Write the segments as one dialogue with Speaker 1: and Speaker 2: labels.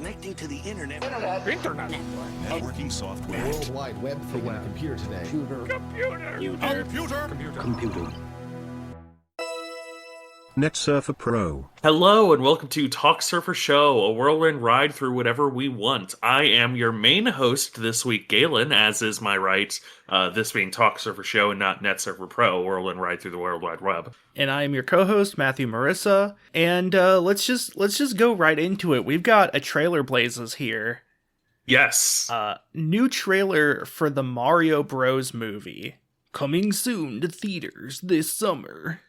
Speaker 1: Connecting to the internet.
Speaker 2: Internet.
Speaker 3: Networking software.
Speaker 4: World Wide Web thing on a computer today.
Speaker 1: Computer.
Speaker 3: Netsurfer Pro.
Speaker 2: Hello and welcome to Talksurfer Show, a whirlwind ride through whatever we want. I am your main host this week, Galen, as is my right, this being Talksurfer Show and not Netsurfer Pro, a whirlwind ride through the World Wide Web.
Speaker 5: And I am your co-host, Matthew Marisa, and let's just go right into it. We've got a trailer blazes here.
Speaker 2: Yes.
Speaker 5: New trailer for the Mario Bros. Movie. Coming soon to theaters this summer.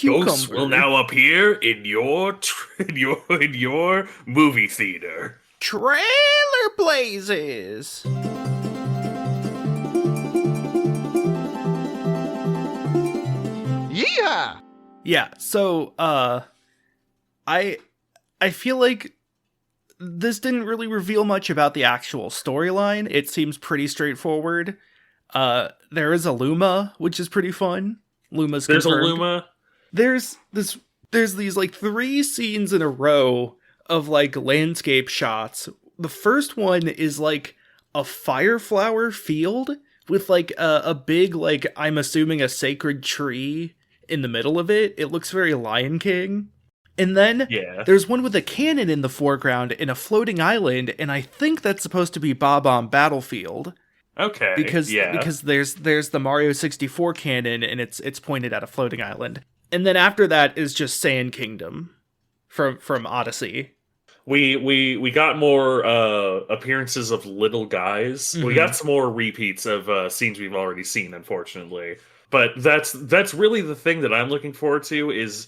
Speaker 2: Ghosts will now appear in your movie theater.
Speaker 5: Trailer blazes.
Speaker 4: Yeehaw!
Speaker 5: Yeah, so I feel like this didn't really reveal much about the actual storyline. It seems pretty straightforward. There is a Luma, which is pretty fun. Luma's
Speaker 2: There's
Speaker 5: confirmed.
Speaker 2: a Luma.
Speaker 5: There's these like 3 scenes in a row of like landscape shots. The first one is like a fireflower field with like a big, like, I'm assuming a sacred tree in the middle of it. It looks very Lion King. And then there's one with a cannon in the foreground and a floating island, and I think that's supposed to be Bob-omb Battlefield.
Speaker 2: Okay.
Speaker 5: Because there's the Mario 64 cannon and it's pointed at a floating island. And then after that is just Sand Kingdom from Odyssey.
Speaker 2: We got more appearances of little guys. Mm-hmm. We got some more repeats of scenes we've already seen, unfortunately. But that's really the thing that I'm looking forward to is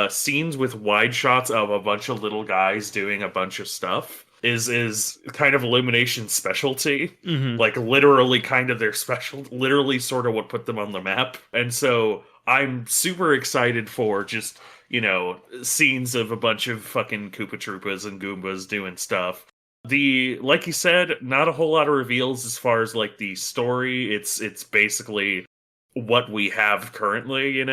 Speaker 2: scenes with wide shots of a bunch of little guys doing a bunch of stuff. Is kind of Illumination's specialty. Mm-hmm. Like literally kind of their special, literally sort of what put them on the map. And so I'm super excited for just, scenes of a bunch of fucking Koopa Troopas and Goombas doing stuff. Like you said, not a whole lot of reveals as far as like the story. It's basically what we have currently,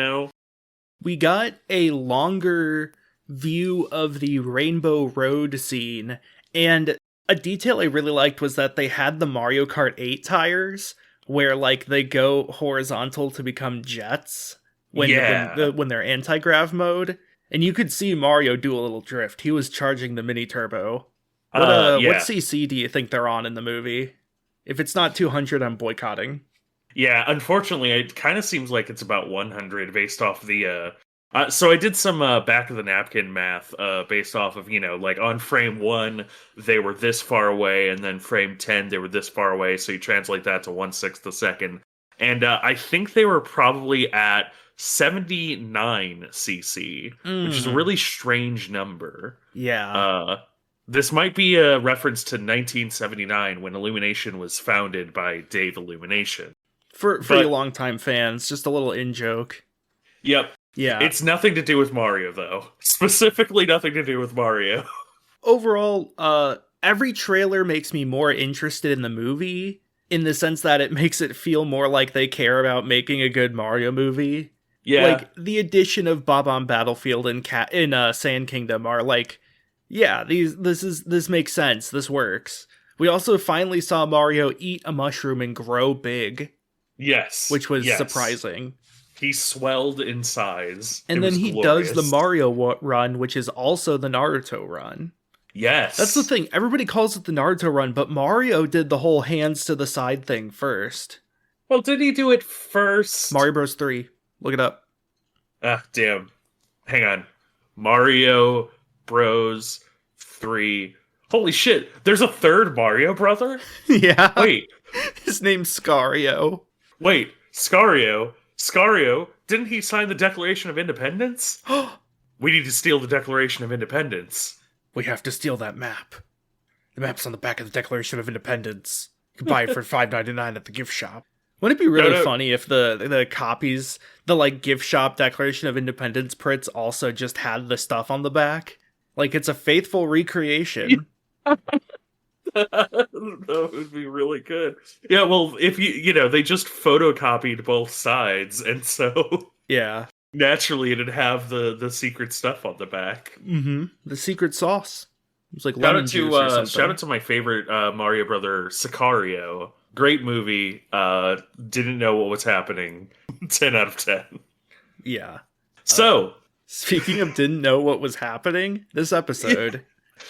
Speaker 2: We
Speaker 5: got a longer view of the Rainbow Road scene, and a detail I really liked was that they had the Mario Kart 8 tires where like they go horizontal to become jets. When they're anti-grav mode, and you could see Mario do a little drift. He was charging the mini turbo. What CC do you think they're on in the movie? If it's not 200, I'm boycotting.
Speaker 2: Yeah, unfortunately, it kind of seems like it's about 100 based off the. So I did some back of the napkin math based off of like on frame 1 they were this far away, and then frame 10 they were this far away. So you translate that to 1/6 a second, and I think they were probably at 79 cc, which is a really strange number.
Speaker 5: Yeah.
Speaker 2: This might be a reference to 1979 when Illumination was founded by Dave Illumination.
Speaker 5: For you longtime fans, just a little in-joke.
Speaker 2: Yep.
Speaker 5: Yeah.
Speaker 2: It's nothing to do with Mario, though. Specifically nothing to do with Mario.
Speaker 5: Overall, every trailer makes me more interested in the movie, in the sense that it makes it feel more like they care about making a good Mario movie.
Speaker 2: Yeah.
Speaker 5: Like, the addition of Bob-omb Battlefield in Sand Kingdom are like, yeah, this makes sense, this works. We also finally saw Mario eat a mushroom and grow big.
Speaker 2: Yes.
Speaker 5: Which was surprising.
Speaker 2: He swelled in size.
Speaker 5: And then he does the Mario run, which is also the Naruto run.
Speaker 2: Yes.
Speaker 5: That's the thing, everybody calls it the Naruto run, but Mario did the whole hands to the side thing first.
Speaker 2: Well, did he do it first?
Speaker 5: Mario Bros. 3. Look it up.
Speaker 2: Ah, damn. Hang on. Mario Bros. 3. Holy shit, there's a third Mario brother?
Speaker 5: Yeah.
Speaker 2: Wait.
Speaker 5: His name's Scario.
Speaker 2: Wait, Scario? Scario? Didn't he sign the Declaration of Independence? We need to steal the Declaration of Independence.
Speaker 5: We have to steal that map. The map's on the back of the Declaration of Independence. You can buy it for $5.99 at the gift shop. Wouldn't it be really funny if the copies, the like gift shop Declaration of Independence prints also just had the stuff on the back? Like it's a faithful recreation.
Speaker 2: That would be really good. Yeah, well, if they just photocopied both sides, and so
Speaker 5: yeah,
Speaker 2: naturally it'd have the secret stuff on the back.
Speaker 5: Mm-hmm. The secret sauce. It's like lemon juice or something.
Speaker 2: Shout out to my favorite Mario brother, Sicario. Great movie. Didn't know what was happening. 10 out of 10.
Speaker 5: Yeah.
Speaker 2: So,
Speaker 5: speaking of didn't know what was happening, this episode.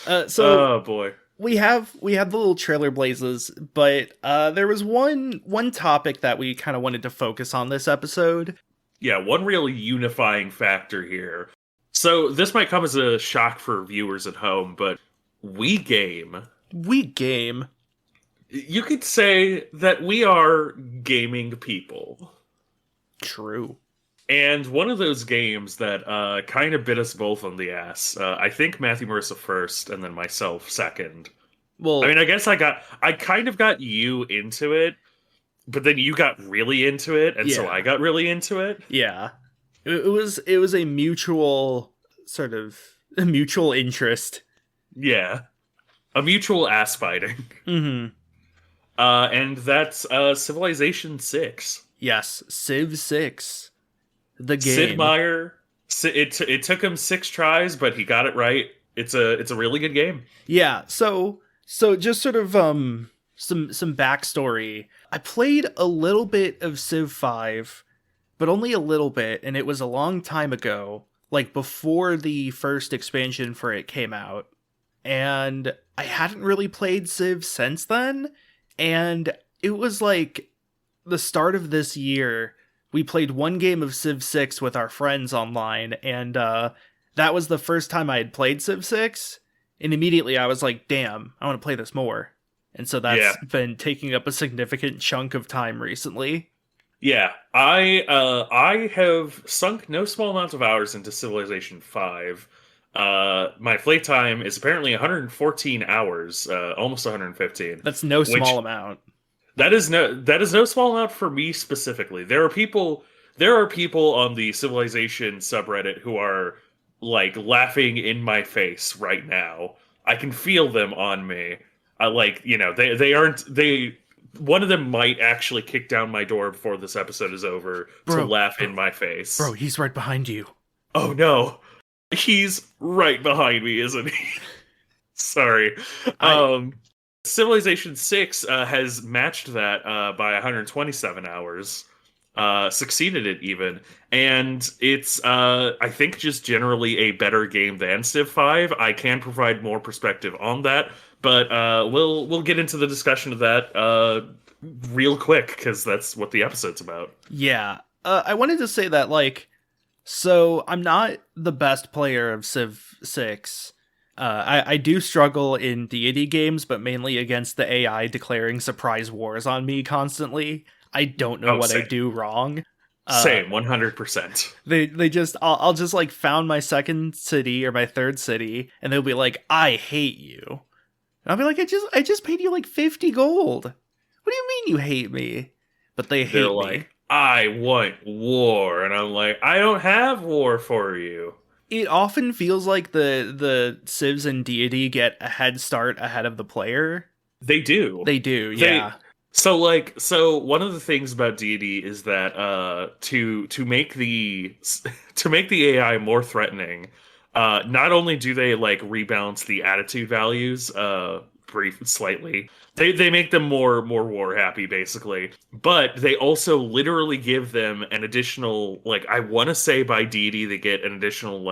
Speaker 2: Oh boy.
Speaker 5: We have the little trailer blazes, but there was one topic that we kind of wanted to focus on this episode.
Speaker 2: Yeah, one really unifying factor here. So this might come as a shock for viewers at home, but we game. You could say that we are gaming people.
Speaker 5: True.
Speaker 2: And one of those games that kind of bit us both on the ass. I think Matthew Marissa first, and then myself second.
Speaker 5: Well,
Speaker 2: I mean, I guess I kind of got you into it, but then you got really into it, and so I got really into it.
Speaker 5: Yeah, it was a mutual interest.
Speaker 2: Yeah, a mutual ass fighting.
Speaker 5: Mm-hmm.
Speaker 2: And that's Civilization 6.
Speaker 5: Yes, Civ 6. The game.
Speaker 2: Sid Meier. It took him 6 tries, but he got it right. It's a really good game.
Speaker 5: Yeah. So just sort of some backstory. I played a little bit of Civ 5, but only a little bit, and it was a long time ago, like before the first expansion for it came out. And I hadn't really played Civ since then, and it was like the start of this year. We played one game of Civ 6 with our friends online, and that was the first time I had played Civ 6, and immediately I was like, damn, I want to play this more. And so that's been taking up a significant chunk of time recently.
Speaker 2: Yeah, I have sunk no small amount of hours into Civilization 5. My playtime is apparently 114 hours, almost 115.
Speaker 5: That's no small amount.
Speaker 2: That is no small amount for me specifically. There are people on the Civilization subreddit who are like laughing in my face right now. I can feel them on me. One of them might actually kick down my door before this episode is over to laugh in my face.
Speaker 5: Bro, he's right behind you.
Speaker 2: Oh no. He's right behind me, isn't he? Sorry. Civilization 6 has matched that by 127 hours. Succeeded it even. And it's, I think, just generally a better game than Civ 5. I can provide more perspective on that, but we'll get into the discussion of that real quick, because that's what the episode's about.
Speaker 5: Yeah. I wanted to say that, so I'm not the best player of Civ 6. I do struggle in deity games, but mainly against the AI declaring surprise wars on me constantly. I don't know what
Speaker 2: same.
Speaker 5: I do wrong.
Speaker 2: Same, 100%.
Speaker 5: They just, I'll just found my second city or my third city, and they'll be like, I hate you. And I'll be like, I just paid you 50 gold. What do you mean you hate me? But they hate me.
Speaker 2: Like, I want war, and I'm like, I don't have war for you.
Speaker 5: It often feels like the civs in deity get a head start ahead of the player.
Speaker 2: They do,
Speaker 5: yeah.
Speaker 2: So one of the things about deity is that to make the AI more threatening, not only do they rebalance the attitude values slightly, they make them more war happy basically, but they also literally give them an additional, I want to say by deity they get an additional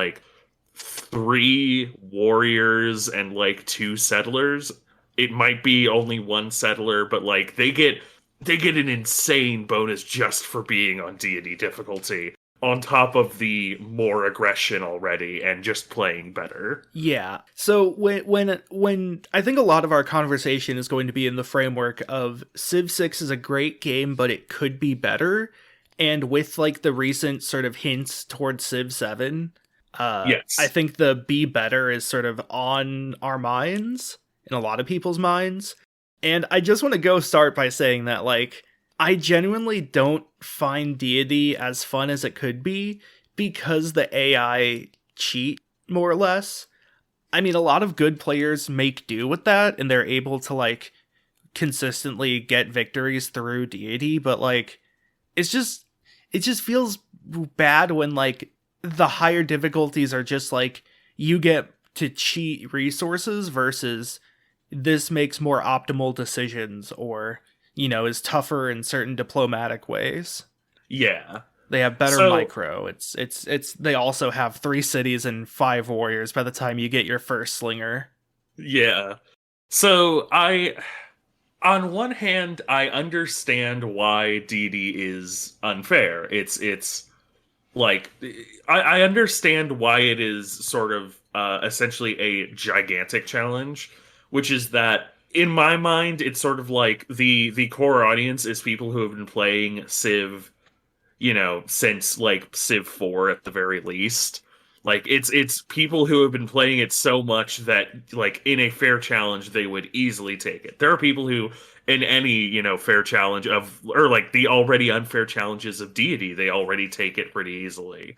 Speaker 2: 3 warriors and 2 settlers. It might be only 1 settler, but they get an insane bonus just for being on deity difficulty, on top of the more aggression already and just playing better.
Speaker 5: Yeah. So when I think a lot of our conversation is going to be in the framework of Civ 6 is a great game, but it could be better. And with the recent sort of hints towards Civ 7,
Speaker 2: yes.
Speaker 5: I think the be better is sort of on our minds, in a lot of people's minds. And I just want to start by saying that I genuinely don't find deity as fun as it could be because the AI cheat, more or less. I mean, a lot of good players make do with that, and they're able to, consistently get victories through deity, but, it just feels bad when, the higher difficulties are just, you get to cheat resources versus this makes more optimal decisions or, is tougher in certain diplomatic ways.
Speaker 2: Yeah.
Speaker 5: They have better
Speaker 2: So-
Speaker 5: micro. They also have 3 cities and 5 warriors by the time you get your first slinger.
Speaker 2: Yeah. So on one hand, I understand why DD is unfair. It's like I understand why it is sort of essentially a gigantic challenge, which is that in my mind, it's sort of like the core audience is people who have been playing Civ, since like Civ 4 at the very least. Like it's people who have been playing it so much that like in a fair challenge they would easily take it. There are people who in any, fair challenge or like the already unfair challenges of Deity, they already take it pretty easily.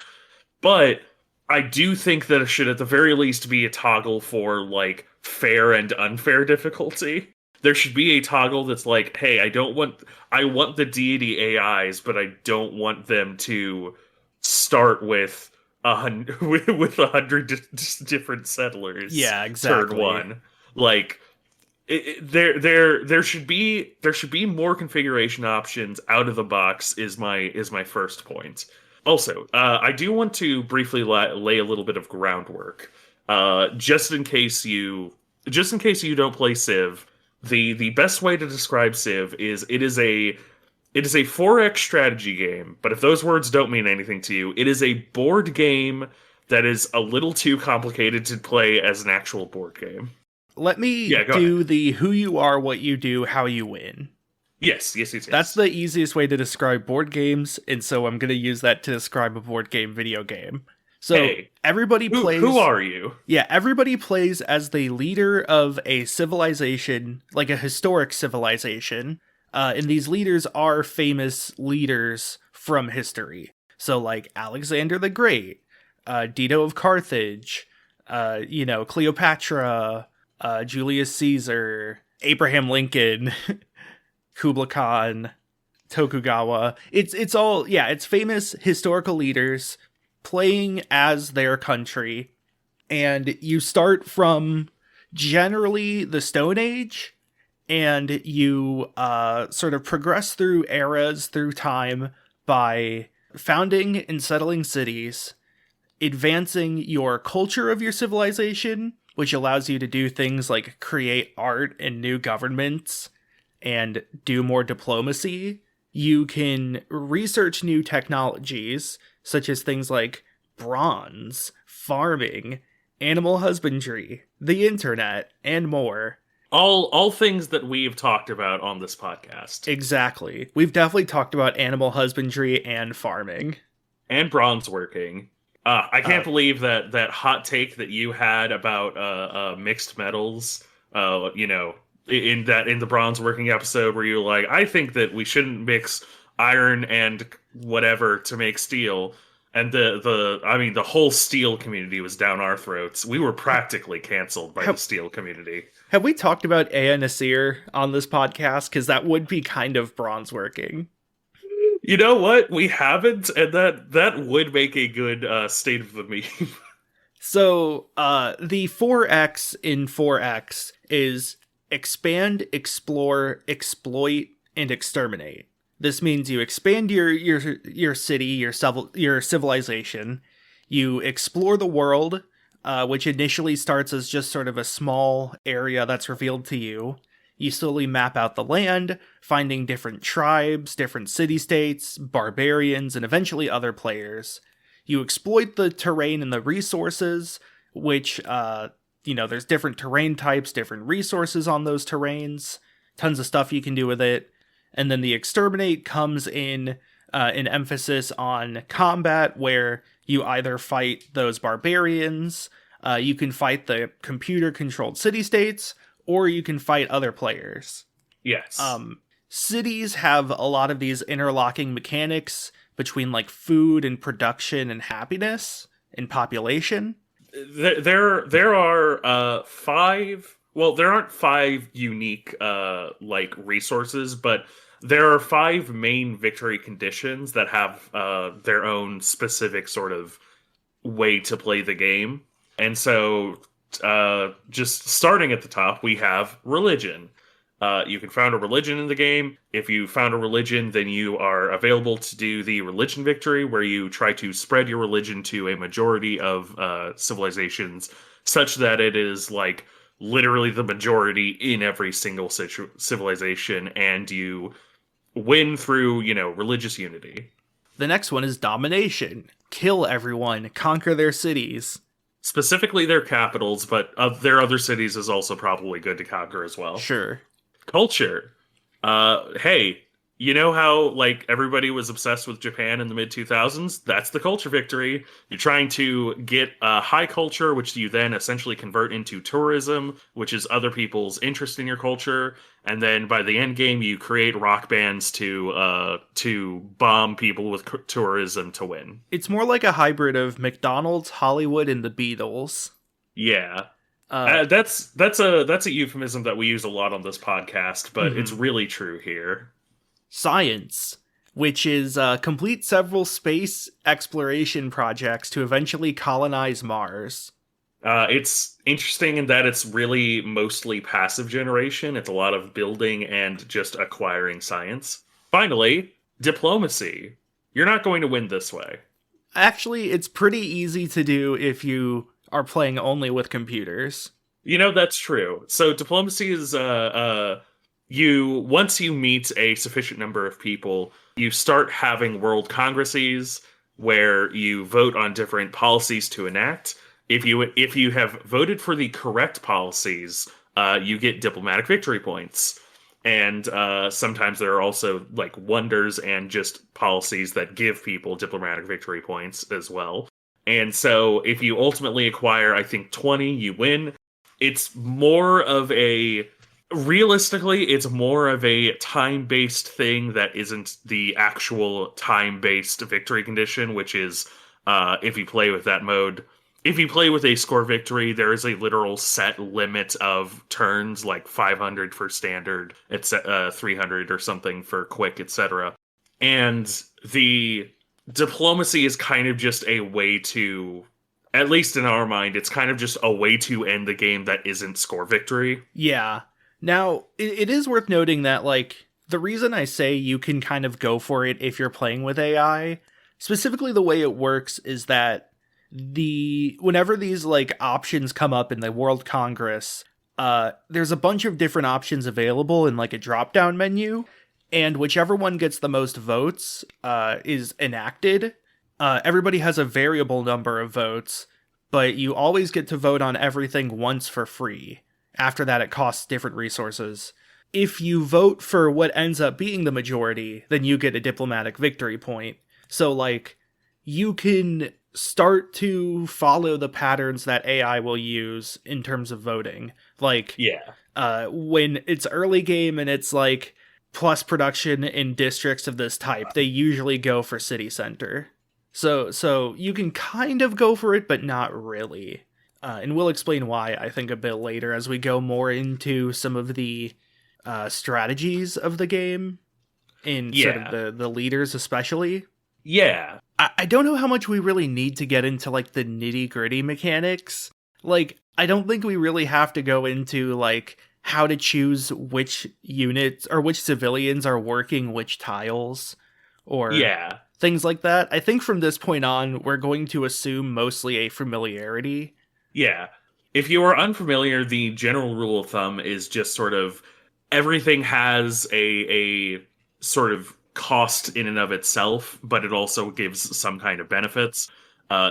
Speaker 2: But I do think that it should at the very least be a toggle for like fair and unfair difficulty. There should be a toggle that's like, hey, I want the Deity AIs, but I don't want them to start with with 100 different settlers.
Speaker 5: Yeah, exactly.
Speaker 2: Turn one. Like there should be more configuration options out of the box is my first point. Also, I do want to briefly lay a little bit of groundwork. Just in case you don't play Civ, the best way to describe Civ is it is a 4X strategy game, but if those words don't mean anything to you, it is a board game that is a little too complicated to play as an actual board game.
Speaker 5: Let me do
Speaker 2: ahead.
Speaker 5: the who you are, what you do, how you win.
Speaker 2: Yes.
Speaker 5: That's the easiest way to describe board games, and so I'm going to use that to describe a board game video game. So
Speaker 2: hey,
Speaker 5: everybody plays...
Speaker 2: Who are you?
Speaker 5: Yeah, everybody plays as the leader of a civilization, like a historic civilization. And these leaders are famous leaders from history. So like Alexander the Great, Dido of Carthage, Cleopatra, Julius Caesar, Abraham Lincoln, Kublai Khan, Tokugawa. It's famous historical leaders playing as their country. And you start from generally the Stone Age, and you sort of progress through eras through time by founding and settling cities, advancing your culture of your civilization, which allows you to do things like create art and new governments and do more diplomacy. You can research new technologies, such as things like bronze, farming, animal husbandry, the internet, and more.
Speaker 2: All things that we've talked about on this podcast.
Speaker 5: Exactly. We've definitely talked about animal husbandry and farming.
Speaker 2: And bronze working. I can't believe that hot take that you had about mixed metals, in the bronze working episode where you were like, I think that we shouldn't mix iron and whatever to make steel. And the whole steel community was down our throats. We were practically canceled by the steel community.
Speaker 5: Have we talked about Ea Nasir on this podcast? Because that would be kind of bronze working.
Speaker 2: You know what? We haven't, and that would make a good state of the meme.
Speaker 5: So, the 4X in 4X is expand, explore, exploit, and exterminate. This means you expand your city, your civilization. You explore the world, which initially starts as just sort of a small area that's revealed to you. You slowly map out the land, finding different tribes, different city-states, barbarians, and eventually other players. You exploit the terrain and the resources, which, there's different terrain types, different resources on those terrains, tons of stuff you can do with it. And then the exterminate comes in an emphasis on combat, where you either fight those barbarians, you can fight the computer-controlled city-states, or you can fight other players.
Speaker 2: Yes.
Speaker 5: Cities have a lot of these interlocking mechanics between like food and production and happiness and population.
Speaker 2: There are 5. Well, there aren't 5 unique resources, but there are 5 main victory conditions that have their own specific sort of way to play the game. And so just starting at the top, we have religion. You can found a religion in the game. If you found a religion, then you are available to do the religion victory, where you try to spread your religion to a majority of civilizations, such that it is like literally the majority in every single civilization, and you win through, religious unity.
Speaker 5: The next one is domination. Kill everyone, conquer their cities.
Speaker 2: Specifically their capitals, but their other cities is also probably good to conquer as well.
Speaker 5: Sure.
Speaker 2: Culture. Hey, you know how like everybody was obsessed with Japan in the mid 2000s? That's the culture victory. You're trying to get high culture, which you then essentially convert into tourism, which is other people's interest in your culture. And then by the end game, you create rock bands to bomb people with tourism to win.
Speaker 5: It's more like a hybrid of McDonald's, Hollywood, and the Beatles.
Speaker 2: Yeah. That's a euphemism that we use a lot on this podcast, but it's really true here.
Speaker 5: Science, which is complete several space exploration projects to eventually colonize Mars.
Speaker 2: It's interesting in that it's really mostly passive generation. It's a lot of building and just acquiring science. Finally, diplomacy. You're not going to win this way.
Speaker 5: Actually, it's pretty easy to do if you are playing only with computers.
Speaker 2: That's true. So diplomacy is once you meet a sufficient number of people, you start having world congresses where you vote on different policies to enact. If you have voted for the correct policies, you get diplomatic victory points. And sometimes there are also like wonders and just policies that give people diplomatic victory points as well. And so if you ultimately acquire, I think, 20, you win. Realistically, it's more of a time-based thing that isn't the actual time-based victory condition, which is if you play with that mode. If you play with a score victory, there is a literal set limit of turns, like 500 for standard, it's 300 or something for quick, etc. And the diplomacy is kind of just a way to, at least in our mind, it's kind of just a way to end the game that isn't score victory.
Speaker 5: Yeah. Now, it is worth noting that, like, the reason I say you can kind of go for it if you're playing with AI, specifically the way it works is that whenever these, like, options come up in the World Congress, there's a bunch of different options available in, like, a drop-down menu, and whichever one gets the most votes is enacted. Everybody has a variable number of votes, but you always get to vote on everything once for free. After that, it costs different resources. If you vote for what ends up being the majority, then you get a diplomatic victory point. So, like, you can start to follow the patterns that AI will use in terms of voting. Like, when it's early game and it's, like, plus production in districts of this type, they usually go for city center. So you can kind of go for it, but not really. And we'll explain why, I think, a bit later as we go more into some of the strategies of the game, in sort of the leaders especially.
Speaker 2: Yeah.
Speaker 5: I don't know how much we really need to get into, like, the nitty-gritty mechanics. Like, I don't think we really have to go into, like, how to choose which units or which civilians are working which tiles or things like that. I think from this point on, we're going to assume mostly a familiarity.
Speaker 2: Yeah. If you are unfamiliar, the general rule of thumb is just sort of everything has a sort of cost in and of itself, but it also gives some kind of benefits.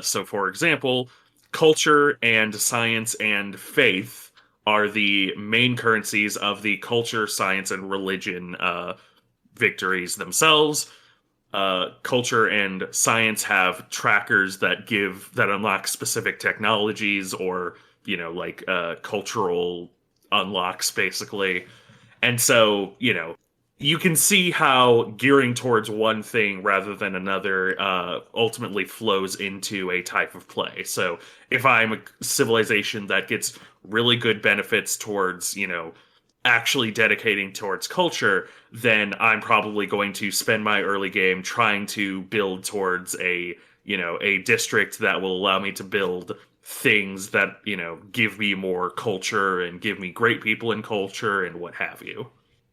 Speaker 2: So, for example, culture and science and faith are the main currencies of the culture, science, and religion victories themselves. Culture and science have trackers that unlock specific technologies or, cultural unlocks, basically. And so, you can see how gearing towards one thing rather than another ultimately flows into a type of play. So if I'm a civilization that gets really good benefits towards, actually dedicating towards culture, then I'm probably going to spend my early game trying to build towards a district that will allow me to build things that, give me more culture and give me great people in culture and what have you.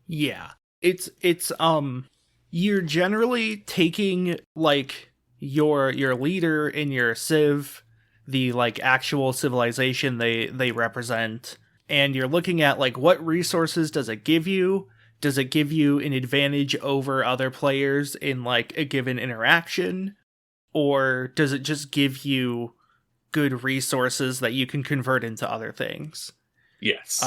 Speaker 5: Yeah. It's you're generally taking like your leader in your civ, the like actual civilization they represent, and you're looking at like what resources does it give you? Does it give you an advantage over other players in like a given interaction? Or does it just give you good resources that you can convert into other things?
Speaker 2: Yes.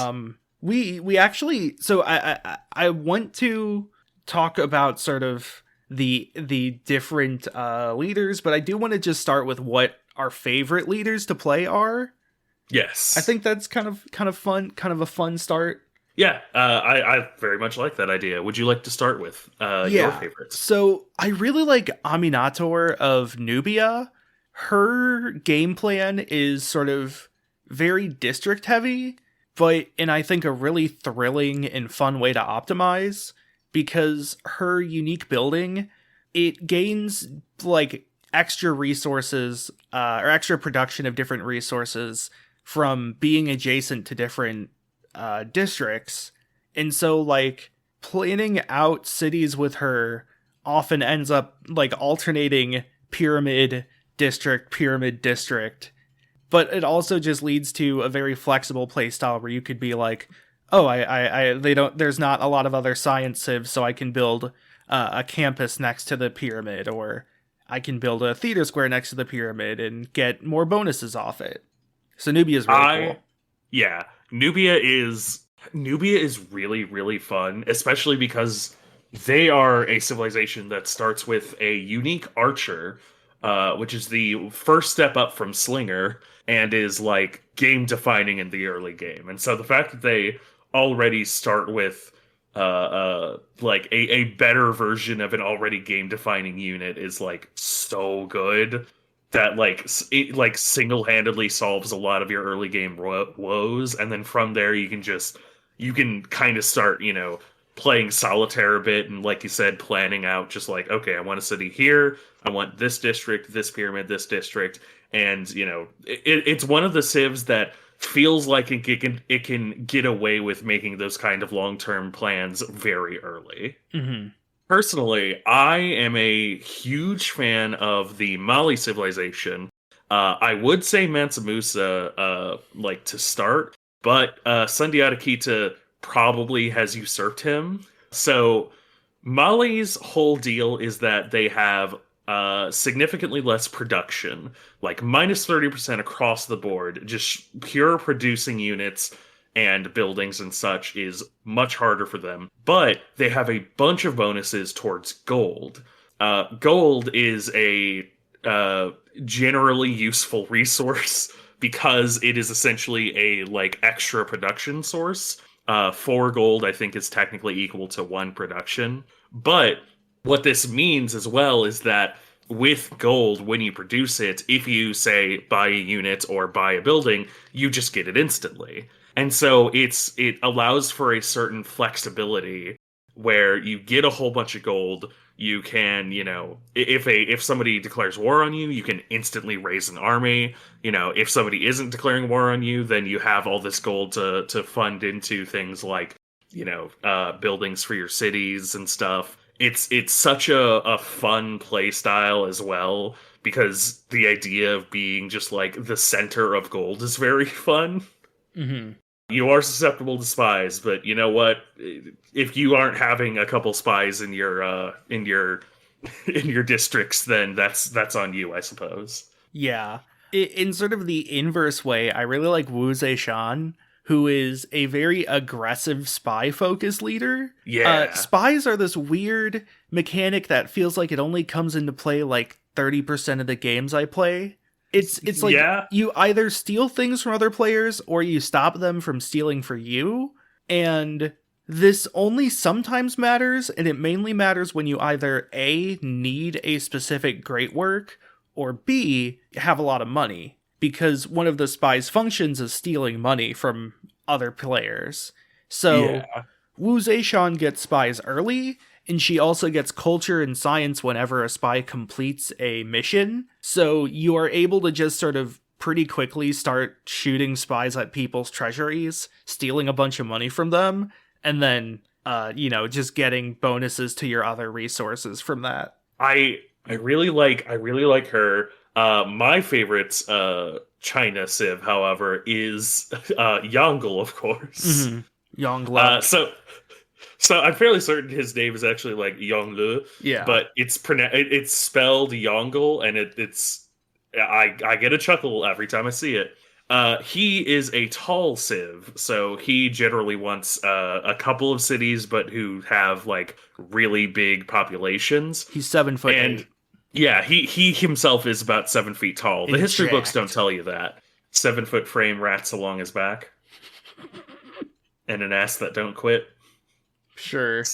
Speaker 5: We actually, so I want to talk about sort of the different leaders, but I do want to just start with what our favorite leaders to play are.
Speaker 2: Yes.
Speaker 5: I think that's kind of fun, kind of a fun start.
Speaker 2: Yeah, I very much like that idea. Would you like to start with your favorites?
Speaker 5: So I really like Aminator of Nubia. Her game plan is sort of very district heavy, but in I think a really thrilling and fun way to optimize, because her unique building, it gains like extra resources or extra production of different resources from being adjacent to different districts. And so like planning out cities with her often ends up like alternating pyramid district, but it also just leads to a very flexible playstyle where you could be like, oh, there's not a lot of other science civs, so I can build a campus next to the pyramid, or I can build a theater square next to the pyramid and get more bonuses off it. So Nubia is really cool.
Speaker 2: Yeah, Nubia is really, really fun, especially because they are a civilization that starts with a unique archer, which is the first step up from Slinger, and is like game defining in the early game. And so the fact that they already start with like a better version of an already game defining unit is like so good that like it like single-handedly solves a lot of your early game woes. And then from there you can kind of start, playing solitaire a bit, and like you said, planning out just like, okay, I want a city here, I want this district, this pyramid, this district. And it's one of the civs that feels like it can get away with making those kind of long-term plans very early.
Speaker 5: Mm-hmm.
Speaker 2: Personally, I am a huge fan of the Mali civilization. I would say Mansa Musa like to start, but Sundiata Keita probably has usurped him. So Mali's whole deal is that they have significantly less production, like minus 30% across the board. Just pure producing units and buildings and such is much harder for them. But they have a bunch of bonuses towards gold. Gold is a generally useful resource because it is essentially a like extra production source. 4 gold, I think, is technically equal to 1 production. But what this means as well is that with gold, when you produce it, if you say buy a unit or buy a building, you just get it instantly. And so it allows for a certain flexibility where you get a whole bunch of gold. You can, if somebody declares war on you, you can instantly raise an army. If somebody isn't declaring war on you, then you have all this gold to fund into things like, buildings for your cities and stuff. It's such a fun play style as well, because the idea of being just like the center of gold is very fun.
Speaker 5: Mm-hmm.
Speaker 2: You are susceptible to spies, but you know what? If you aren't having a couple spies in your districts, then that's on you, I suppose.
Speaker 5: Yeah. In sort of the inverse way, I really like Wu Zeishan, who is a very aggressive spy-focused leader.
Speaker 2: Yeah.
Speaker 5: Spies are this weird mechanic that feels like it only comes into play like 30% of the games I play. It's like you either steal things from other players or you stop them from stealing for you. And this only sometimes matters, and it mainly matters when you either A, need a specific great work, or B, have a lot of money. Because one of the spy's functions is stealing money from other players. So Wu Zeishan gets spies early, and she also gets culture and science whenever a spy completes a mission. So you are able to just sort of pretty quickly start shooting spies at people's treasuries, stealing a bunch of money from them, and then just getting bonuses to your other resources from that.
Speaker 2: I really like her. My favorite China Civ, however, is Yongle, of course.
Speaker 5: Yongle.
Speaker 2: So I'm fairly certain his name is actually like Yongle.
Speaker 5: Yeah.
Speaker 2: But it's spelled Yongle, and I get a chuckle every time I see it. He is a tall civ, so he generally wants a couple of cities, but who have like really big populations.
Speaker 5: He's 7'8".
Speaker 2: Yeah, he himself is about 7 feet tall. The history books don't tell you that. 7-foot frame, rats along his back, and an ass that don't quit.
Speaker 5: Sure.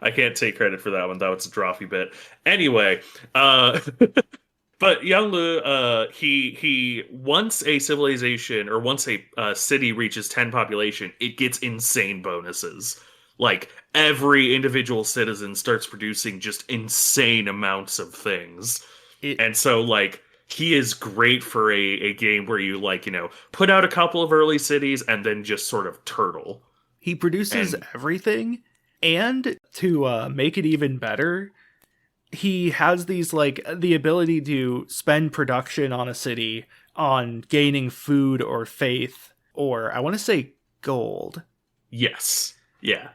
Speaker 2: I can't take credit for that one, though. It's a droppy bit. Anyway, but Yongle, he once a civilization or once a city reaches 10 population, it gets insane bonuses. Like, every individual citizen starts producing just insane amounts of things. And so, like, he is great for a game where you, like, put out a couple of early cities and then just sort of turtle.
Speaker 5: He produces everything, and to make it even better, he has these, like, the ability to spend production on a city on gaining food or faith, or I want to say gold.
Speaker 2: Yes. Yeah.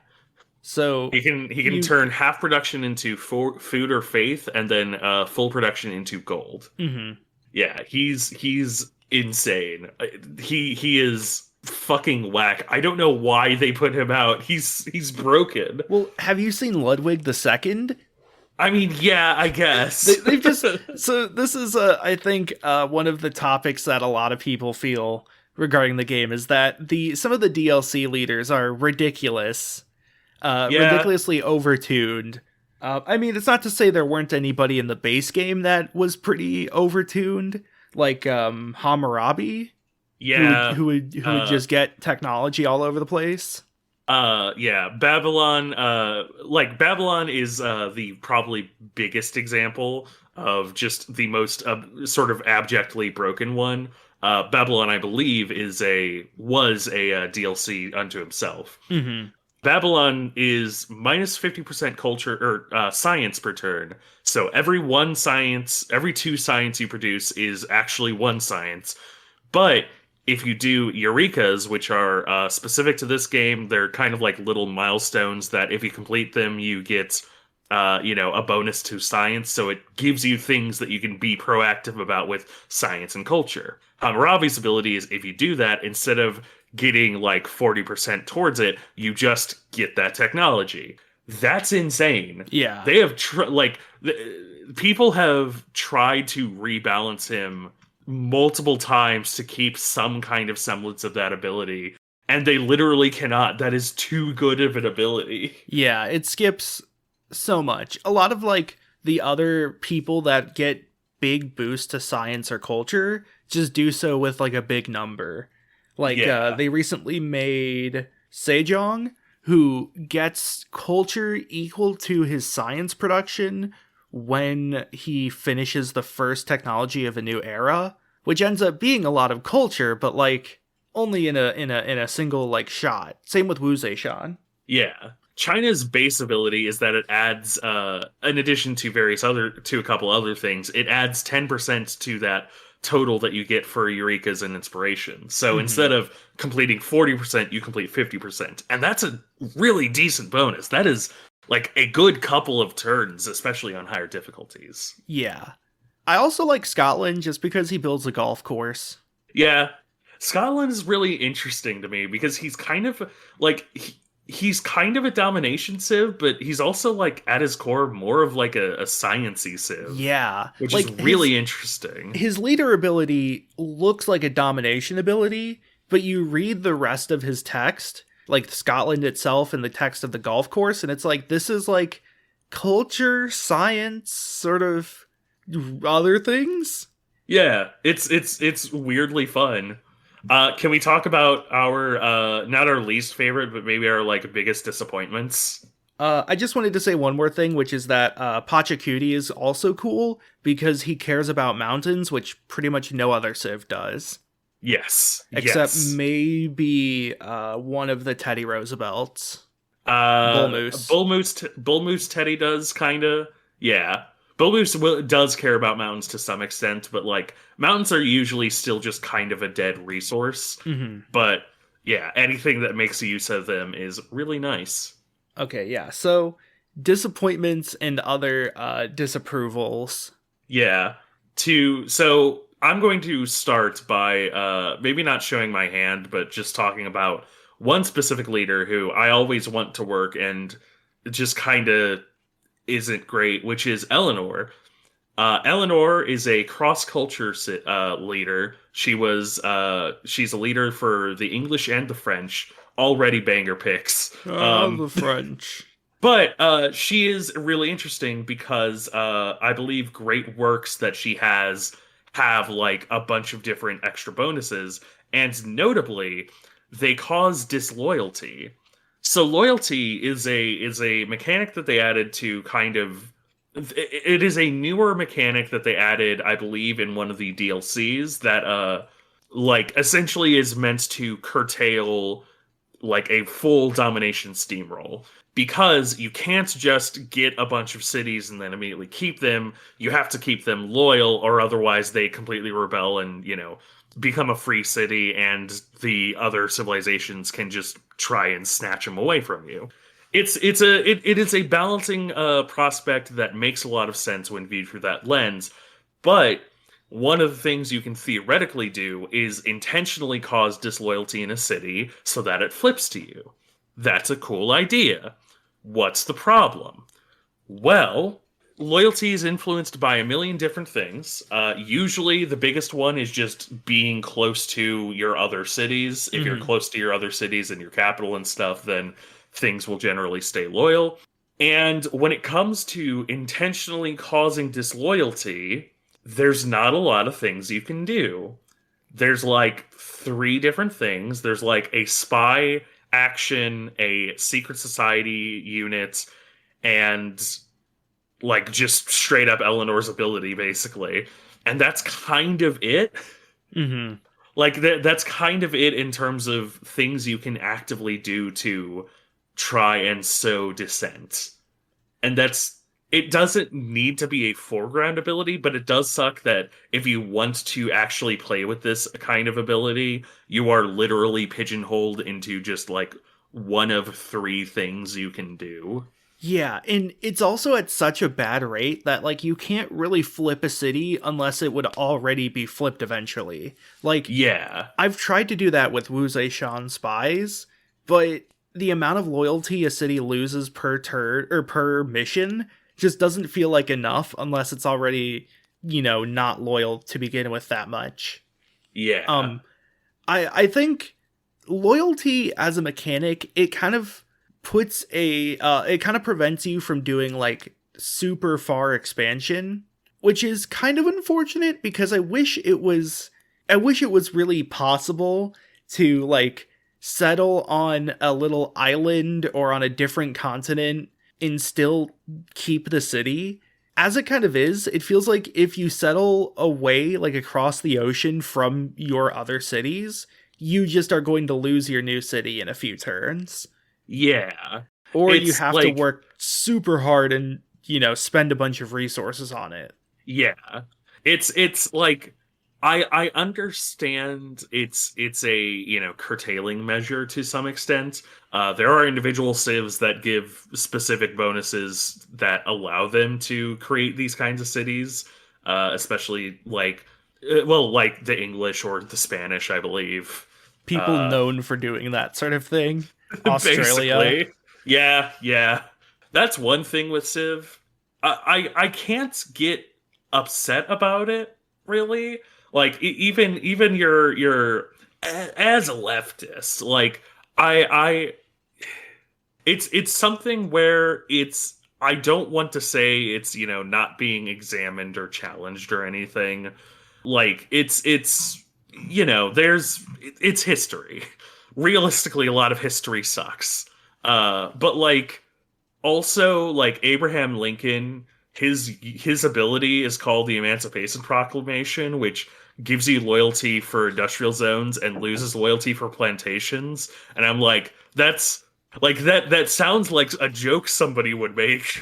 Speaker 5: So
Speaker 2: he can turn half production into food or faith, and then full production into gold.
Speaker 5: Mm-hmm.
Speaker 2: Yeah, he's insane. He is fucking whack. I don't know why they put him out. He's broken.
Speaker 5: Well, have you seen Ludwig II?
Speaker 2: I mean, yeah, I guess.
Speaker 5: They've just so this is I think one of the topics that a lot of people feel regarding the game is that some of the DLC leaders are ridiculous. Ridiculously overtuned. I mean, it's not to say there weren't anybody in the base game that was pretty overtuned, like Hammurabi.
Speaker 2: Yeah,
Speaker 5: who would just get technology all over the place.
Speaker 2: Yeah, Babylon. Babylon is the probably biggest example of just the most sort of abjectly broken one. Babylon, I believe, was a DLC unto himself.
Speaker 5: Mm-hmm.
Speaker 2: Babylon is minus 50% culture or science per turn. So every two science you produce is actually one science. But if you do Eurekas, which are specific to this game, they're kind of like little milestones that if you complete them, you get a bonus to science. So it gives you things that you can be proactive about with science and culture. Hammurabi's ability is if you do that, instead of getting like 40% towards it, you just get that technology. That's insane.
Speaker 5: Yeah.
Speaker 2: They have people have tried to rebalance him multiple times to keep some kind of semblance of that ability, and they literally cannot. That is too good of an ability.
Speaker 5: Yeah, it skips so much. A lot of like the other people that get big boosts to science or culture just do so with like a big number. Like, they recently made Sejong, who gets culture equal to his science production when he finishes the first technology of a new era, which ends up being a lot of culture, but like only in a single like shot. Same with Wu Zeishan.
Speaker 2: Yeah. China's base ability is that it adds, in addition to a couple other things, it adds 10% to that total that you get for Eurekas and Inspiration. So instead of completing 40%, you complete 50%. And that's a really decent bonus. That is like a good couple of turns, especially on higher difficulties.
Speaker 5: Yeah. I also like Scotland just because he builds a golf course.
Speaker 2: Yeah. Scotland is really interesting to me because he's kind of like... He's kind of a domination civ, but he's also like at his core more of like a science-y civ.
Speaker 5: Yeah.
Speaker 2: Which is really interesting.
Speaker 5: His leader ability looks like a domination ability, but you read the rest of his text, like Scotland itself and the text of the golf course, and it's like, this is like culture, science, sort of other things.
Speaker 2: Yeah, it's weirdly fun. Can we talk about our not our least favorite, but maybe our like biggest disappointments?
Speaker 5: I just wanted to say one more thing, which is that Pachacuti is also cool because he cares about mountains, which pretty much no other Civ does.
Speaker 2: Yes.
Speaker 5: Except
Speaker 2: yes.
Speaker 5: maybe one of the Teddy Roosevelts.
Speaker 2: Uh,
Speaker 5: Bullmoose.
Speaker 2: Bullmoose Teddy does kind of. Yeah. Does care about mountains to some extent, but like mountains are usually still just kind of a dead resource.
Speaker 5: Mm-hmm.
Speaker 2: But yeah, anything that makes use of them is really nice.
Speaker 5: Okay, yeah. So disappointments and other disapprovals.
Speaker 2: Yeah. So I'm going to start by maybe not showing my hand, but just talking about one specific leader who I always want to work and just kind of isn't great, which is Eleanor. Eleanor is a cross-culture leader. She's a leader for the English and the French. Already banger picks.
Speaker 5: The French.
Speaker 2: But she is really interesting because I believe great works that she has have like a bunch of different extra bonuses, and notably, they cause disloyalty. So loyalty is a mechanic that they added to kind of it is a newer mechanic that they added, I believe, in one of the DLCs that like essentially is meant to curtail like a full domination steamroll because you can't just get a bunch of cities and then immediately keep them. You have to keep them loyal, or otherwise they completely rebel and, become a free city, and the other civilizations can just try and snatch them away from you. It is a balancing prospect that makes a lot of sense when viewed through that lens, but one of the things you can theoretically do is intentionally cause disloyalty in a city so that it flips to you. That's a cool idea. What's the problem? Well, loyalty is influenced by a million different things. Usually, the biggest one is just being close to your other cities. If you're close to your other cities and your capital and stuff, then things will generally stay loyal. And when it comes to intentionally causing disloyalty, there's not a lot of things you can do. There's like 3 different things. There's like a spy action, a secret society unit, and like just straight up Eleanor's ability, basically. And that's kind of it.
Speaker 5: Mm-hmm.
Speaker 2: Like that's kind of it in terms of things you can actively do to try and sow dissent. And it doesn't need to be a foreground ability, but it does suck that if you want to actually play with this kind of ability, you are literally pigeonholed into just like one of 3 things you can do.
Speaker 5: Yeah, and it's also at such a bad rate that like you can't really flip a city unless it would already be flipped eventually. Like,
Speaker 2: yeah,
Speaker 5: I've tried to do that with Wu Shan spies, but the amount of loyalty a city loses per turn or per mission just doesn't feel like enough unless it's already, not loyal to begin with that much.
Speaker 2: Yeah.
Speaker 5: I think loyalty as a mechanic, it kind of puts it kind of prevents you from doing like super far expansion, which is kind of unfortunate because I wish it was really possible to like settle on a little island or on a different continent and still keep the city. As it kind of is, it feels like if you settle away like across the ocean from your other cities, you just are going to lose your new city in a few turns.
Speaker 2: Yeah.
Speaker 5: Or you have to work super hard and, spend a bunch of resources on it.
Speaker 2: Yeah. It's like I understand it's a curtailing measure to some extent. There are individual civs that give specific bonuses that allow them to create these kinds of cities, especially like the English or the Spanish, I believe.
Speaker 5: People known for doing that sort of thing. Australia.
Speaker 2: Basically. Yeah. That's one thing with Civ. I can't get upset about it, really. Like even your as a leftist, like it's something where I don't want to say it's not being examined or challenged or anything. Like it's it's history. Realistically, a lot of history sucks. But like Also, like Abraham Lincoln, his ability is called the Emancipation Proclamation, which gives you loyalty for industrial zones and loses loyalty for plantations. And I'm like, that's like that sounds like a joke somebody would make.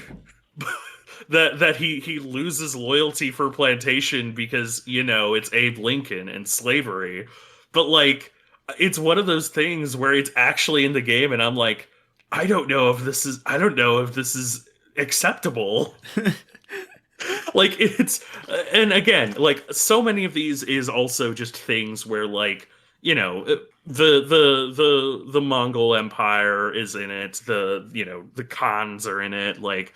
Speaker 2: That he loses loyalty for plantation because, it's Abe Lincoln and slavery. But like it's one of those things where it's actually in the game and I'm like, I don't know if this is acceptable. Like and again, like so many of these is also just things where like, the Mongol Empire is in it, the Khans are in it, like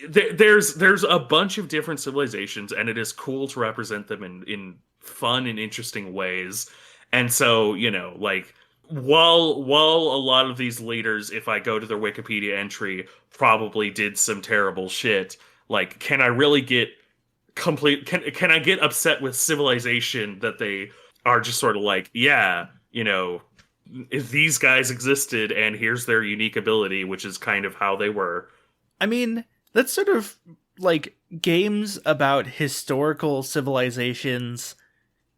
Speaker 2: there's a bunch of different civilizations and it is cool to represent them in fun and interesting ways. And so, like while a lot of these leaders, if I go to their Wikipedia entry, probably did some terrible shit, like can I really get can I get upset with civilization that they are just sort of like, yeah, if these guys existed and here's their unique ability, which is kind of how they were.
Speaker 5: I mean, that's sort of like games about historical civilizations.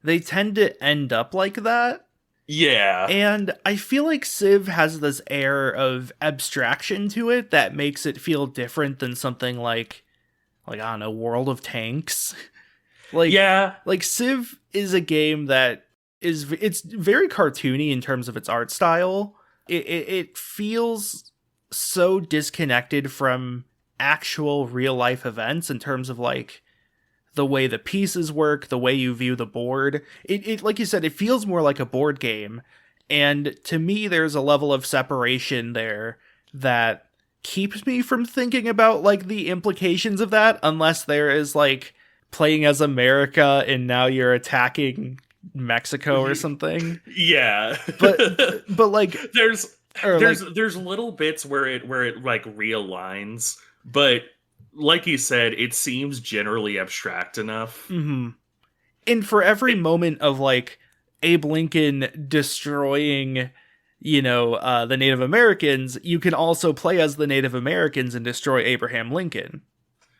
Speaker 5: They tend to end up like that.
Speaker 2: Yeah.
Speaker 5: And I feel like Civ has this air of abstraction to it that makes it feel different than something like I don't know, World of Tanks. Like Civ is a game that it's very cartoony in terms of its art style. It feels so disconnected from actual real life events in terms of like the way the pieces work, the way you view the board. It like you said, it feels more like a board game. And to me, there's a level of separation there that keeps me from thinking about like the implications of that, unless there is like playing as America and now you're attacking Mexico or something.
Speaker 2: Yeah.
Speaker 5: But like
Speaker 2: there's little bits where it like realigns, but like you said, it seems generally abstract enough.
Speaker 5: Mm-hmm. And for every moment of like Abe Lincoln destroying, the Native Americans, you can also play as the Native Americans and destroy Abraham Lincoln.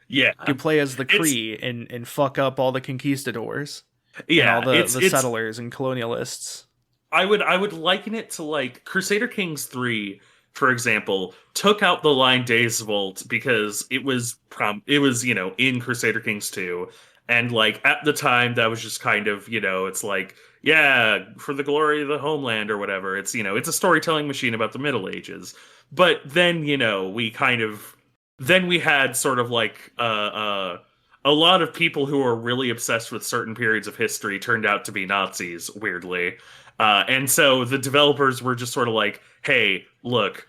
Speaker 2: Yeah.
Speaker 5: You can play as the Cree and fuck up all the conquistadors.
Speaker 2: Yeah.
Speaker 5: And all the settlers and colonialists.
Speaker 2: I would liken it to like Crusader Kings 3, for example, took out the line Days of Volt because it was in Crusader Kings 2, and like at the time that was just kind of, it's like, yeah, for the glory of the homeland or whatever. It's, it's a storytelling machine about the Middle Ages. But then, we had sort of like a lot of people who are really obsessed with certain periods of history turned out to be Nazis, weirdly. And so the developers were just sort of like, hey, look,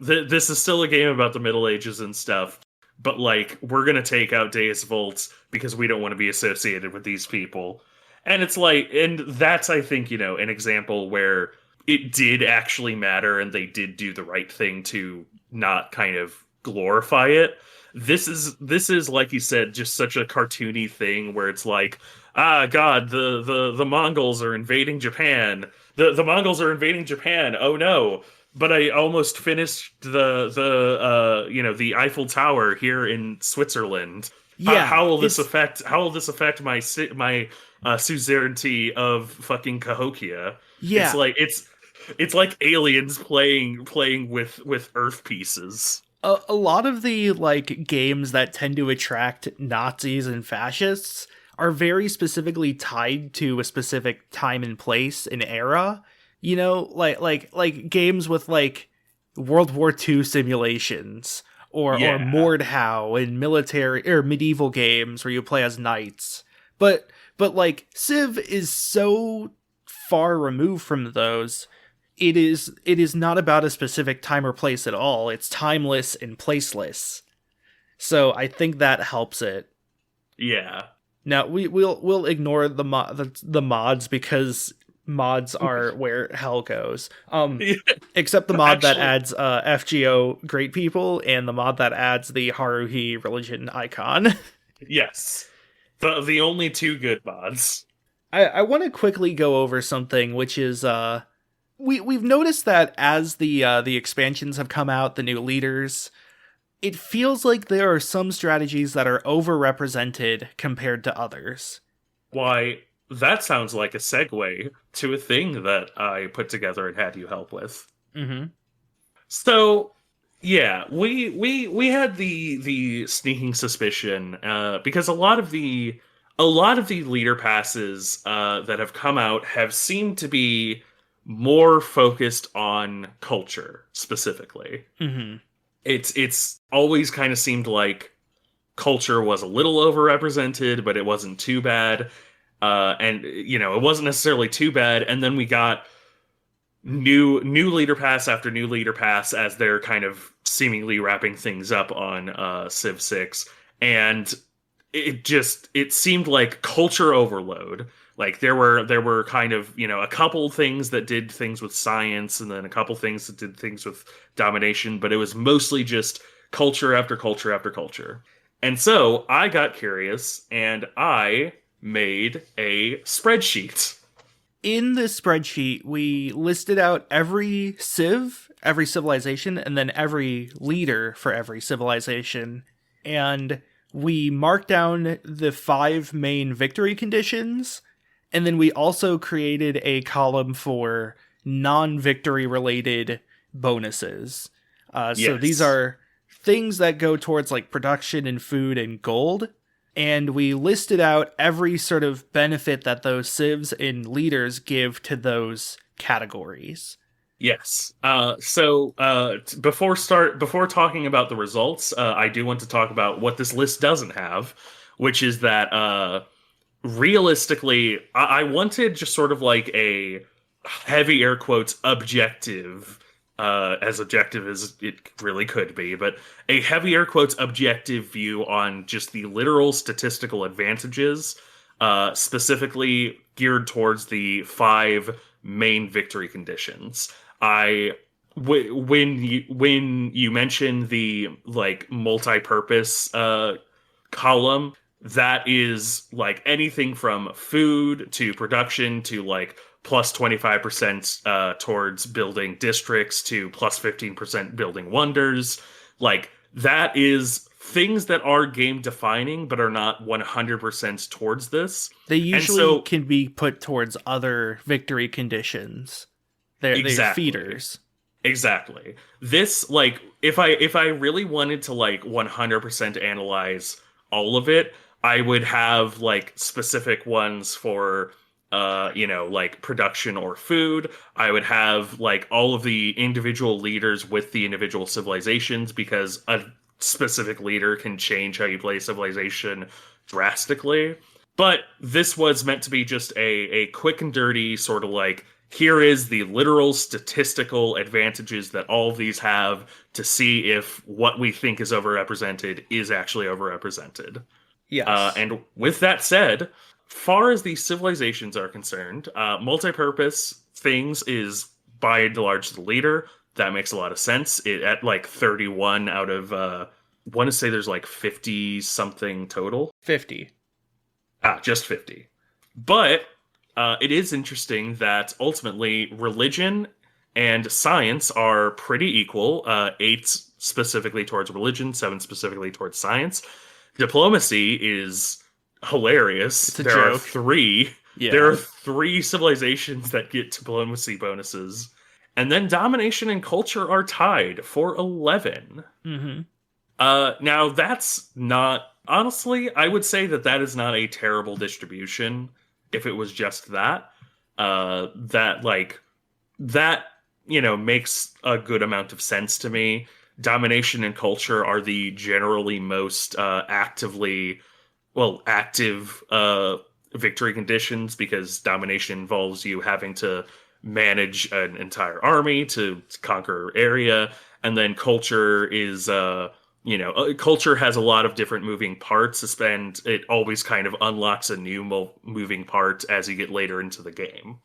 Speaker 2: this is still a game about the Middle Ages and stuff, but like, we're going to take out Deus Volts because we don't want to be associated with these people. And it's like, and that's, I think, an example where it did actually matter and they did do the right thing to not kind of glorify it. This is like you said, just such a cartoony thing where it's like, God, the Mongols are invading Japan. The Mongols are invading Japan. Oh no. But I almost finished the Eiffel Tower here in Switzerland.
Speaker 5: Yeah.
Speaker 2: How will this affect my suzerainty of fucking Cahokia?
Speaker 5: Yeah.
Speaker 2: It's like aliens playing with Earth pieces.
Speaker 5: A lot of the like games that tend to attract Nazis and fascists are very specifically tied to a specific time and place and era. Like games with like World War II simulations or Mordhau and military or medieval games where you play as knights. But like Civ is so far removed from those. It is not about a specific time or place at all. It's timeless and placeless. So I think that helps it.
Speaker 2: Yeah.
Speaker 5: Now we'll ignore the mods because mods are where hell goes. Except the mod that adds FGO great people and the mod that adds the Haruhi religion icon.
Speaker 2: Yes. The only two good mods.
Speaker 5: I want to quickly go over something, which is we've noticed that as the expansions have come out, the new leaders, it feels like there are some strategies that are overrepresented compared to others.
Speaker 2: Why, that sounds like a segue to a thing that I put together and had you help with.
Speaker 5: Mm-hmm.
Speaker 2: So, yeah, we had the sneaking suspicion because a lot of the leader passes that have come out have seemed to be more focused on culture specifically.
Speaker 5: Mm-hmm.
Speaker 2: It's always kind of seemed like culture was a little overrepresented, but it wasn't too bad. And it wasn't necessarily too bad. And then we got new leader pass after new leader pass as they're kind of seemingly wrapping things up on Civ 6, and it seemed like culture overload. Like there were kind of a couple things that did things with science, and then a couple things that did things with domination, but it was mostly just culture after culture after culture. And so I got curious and I made a spreadsheet.
Speaker 5: In this spreadsheet, we listed out every civ, every civilization, and then every leader for every civilization. And we marked down the 5 main victory conditions. And then we also created a column for non-victory related bonuses. So
Speaker 2: Yes.
Speaker 5: these are things that go towards like production and food and gold. And we listed out every sort of benefit that those civs and leaders give to those categories.
Speaker 2: Yes. Before talking about the results, I do want to talk about what this list doesn't have, which is that realistically, I wanted just sort of like a heavy air quotes objective, as objective as it really could be, but a heavy air quotes objective view on just the literal statistical advantages, specifically geared towards the 5 main victory conditions. When you mention the like multi-purpose column, that is like anything from food to production to like plus 25% towards building districts to plus 15% building wonders. Like that is things that are game defining but are not 100% towards this.
Speaker 5: They usually can be put towards other victory conditions. They're feeders.
Speaker 2: Exactly. This, like, if I really wanted to like 100% analyze all of it, I would have like specific ones for like production or food. I would have like all of the individual leaders with the individual civilizations, because a specific leader can change how you play civilization drastically. But this was meant to be just a quick and dirty sort of like, here is the literal statistical advantages that all of these have to see if what we think is overrepresented is actually overrepresented.
Speaker 5: Yes.
Speaker 2: And with that said, far as these civilizations are concerned, multi-purpose things is by and large the leader. That makes a lot of sense. At like 31 out of, I want to say there's like 50 something total.
Speaker 5: 50.
Speaker 2: Just 50. But it is interesting that ultimately religion and science are pretty equal. 8 specifically towards religion, 7 specifically towards science. Diplomacy is hilarious.
Speaker 5: It's a
Speaker 2: there
Speaker 5: joke.
Speaker 2: are 3.
Speaker 5: Yeah.
Speaker 2: There are 3 civilizations that get diplomacy bonuses. And then domination and culture are tied for 11.
Speaker 5: Mm-hmm.
Speaker 2: Now that's not, honestly, I would say that is not a terrible distribution if it was just that. That makes a good amount of sense to me. Domination and culture are the generally most active victory conditions, because domination involves you having to manage an entire army to conquer area, and then culture is culture has a lot of different moving parts, and it always kind of unlocks a new moving part as you get later into the game.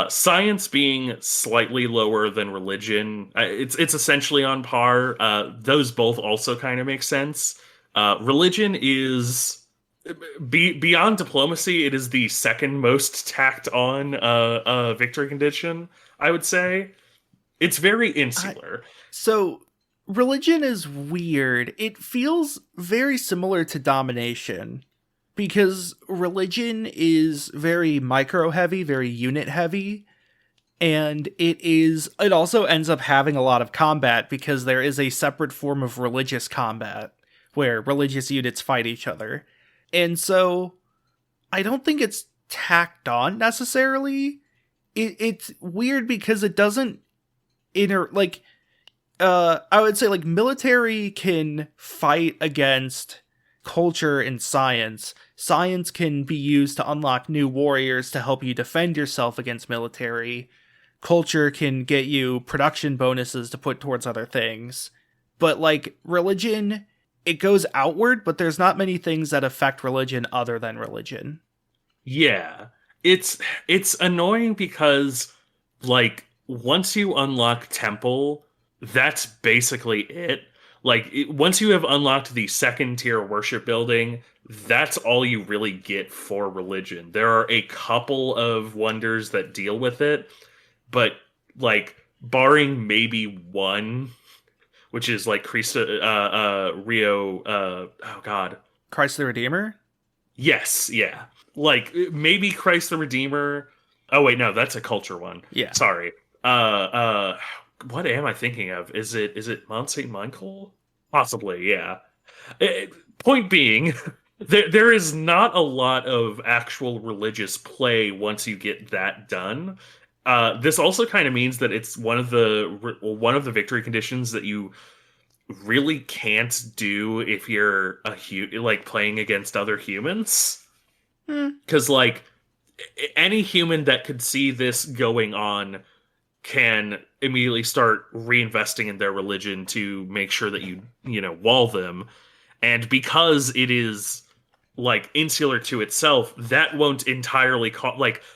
Speaker 2: Science being slightly lower than religion, it's essentially on par. Those both also kind of make sense. Religion is beyond diplomacy. It is the second most tacked on victory condition, I would say. It's very insular.
Speaker 5: So Religion is weird. It feels very similar to domination because religion is very micro heavy, very unit heavy, and it also ends up having a lot of combat because there is a separate form of religious combat where religious units fight each other. And so I don't think it's tacked on necessarily. It's weird because it doesn't I would say like military can fight against culture and science. Science can be used to unlock new warriors to help you defend yourself against military. Culture can get you production bonuses to put towards other things. But like religion, it goes outward, but there's not many things that affect religion other than religion.
Speaker 2: Yeah. It's annoying because like once you unlock temple, that's basically it. Like once you have unlocked the second tier worship building, that's all you really get for religion. There are a couple of wonders that deal with it, but like barring maybe one, which is like Christ, Rio, oh god,
Speaker 5: Christ the Redeemer?
Speaker 2: yes, yeah, like maybe Christ the Redeemer. Oh wait, no, that's a culture one.
Speaker 5: Yeah,
Speaker 2: sorry. What am I thinking of? Is it Mount St. Michael? Possibly, yeah. Point being, there is not a lot of actual religious play once you get that done. This also kind of means that it's one of the victory conditions that you really can't do if you're like playing against other humans. Because like any human that could see this going on can immediately start reinvesting in their religion to make sure that you wall them. And because it is like insular to itself, that won't entirely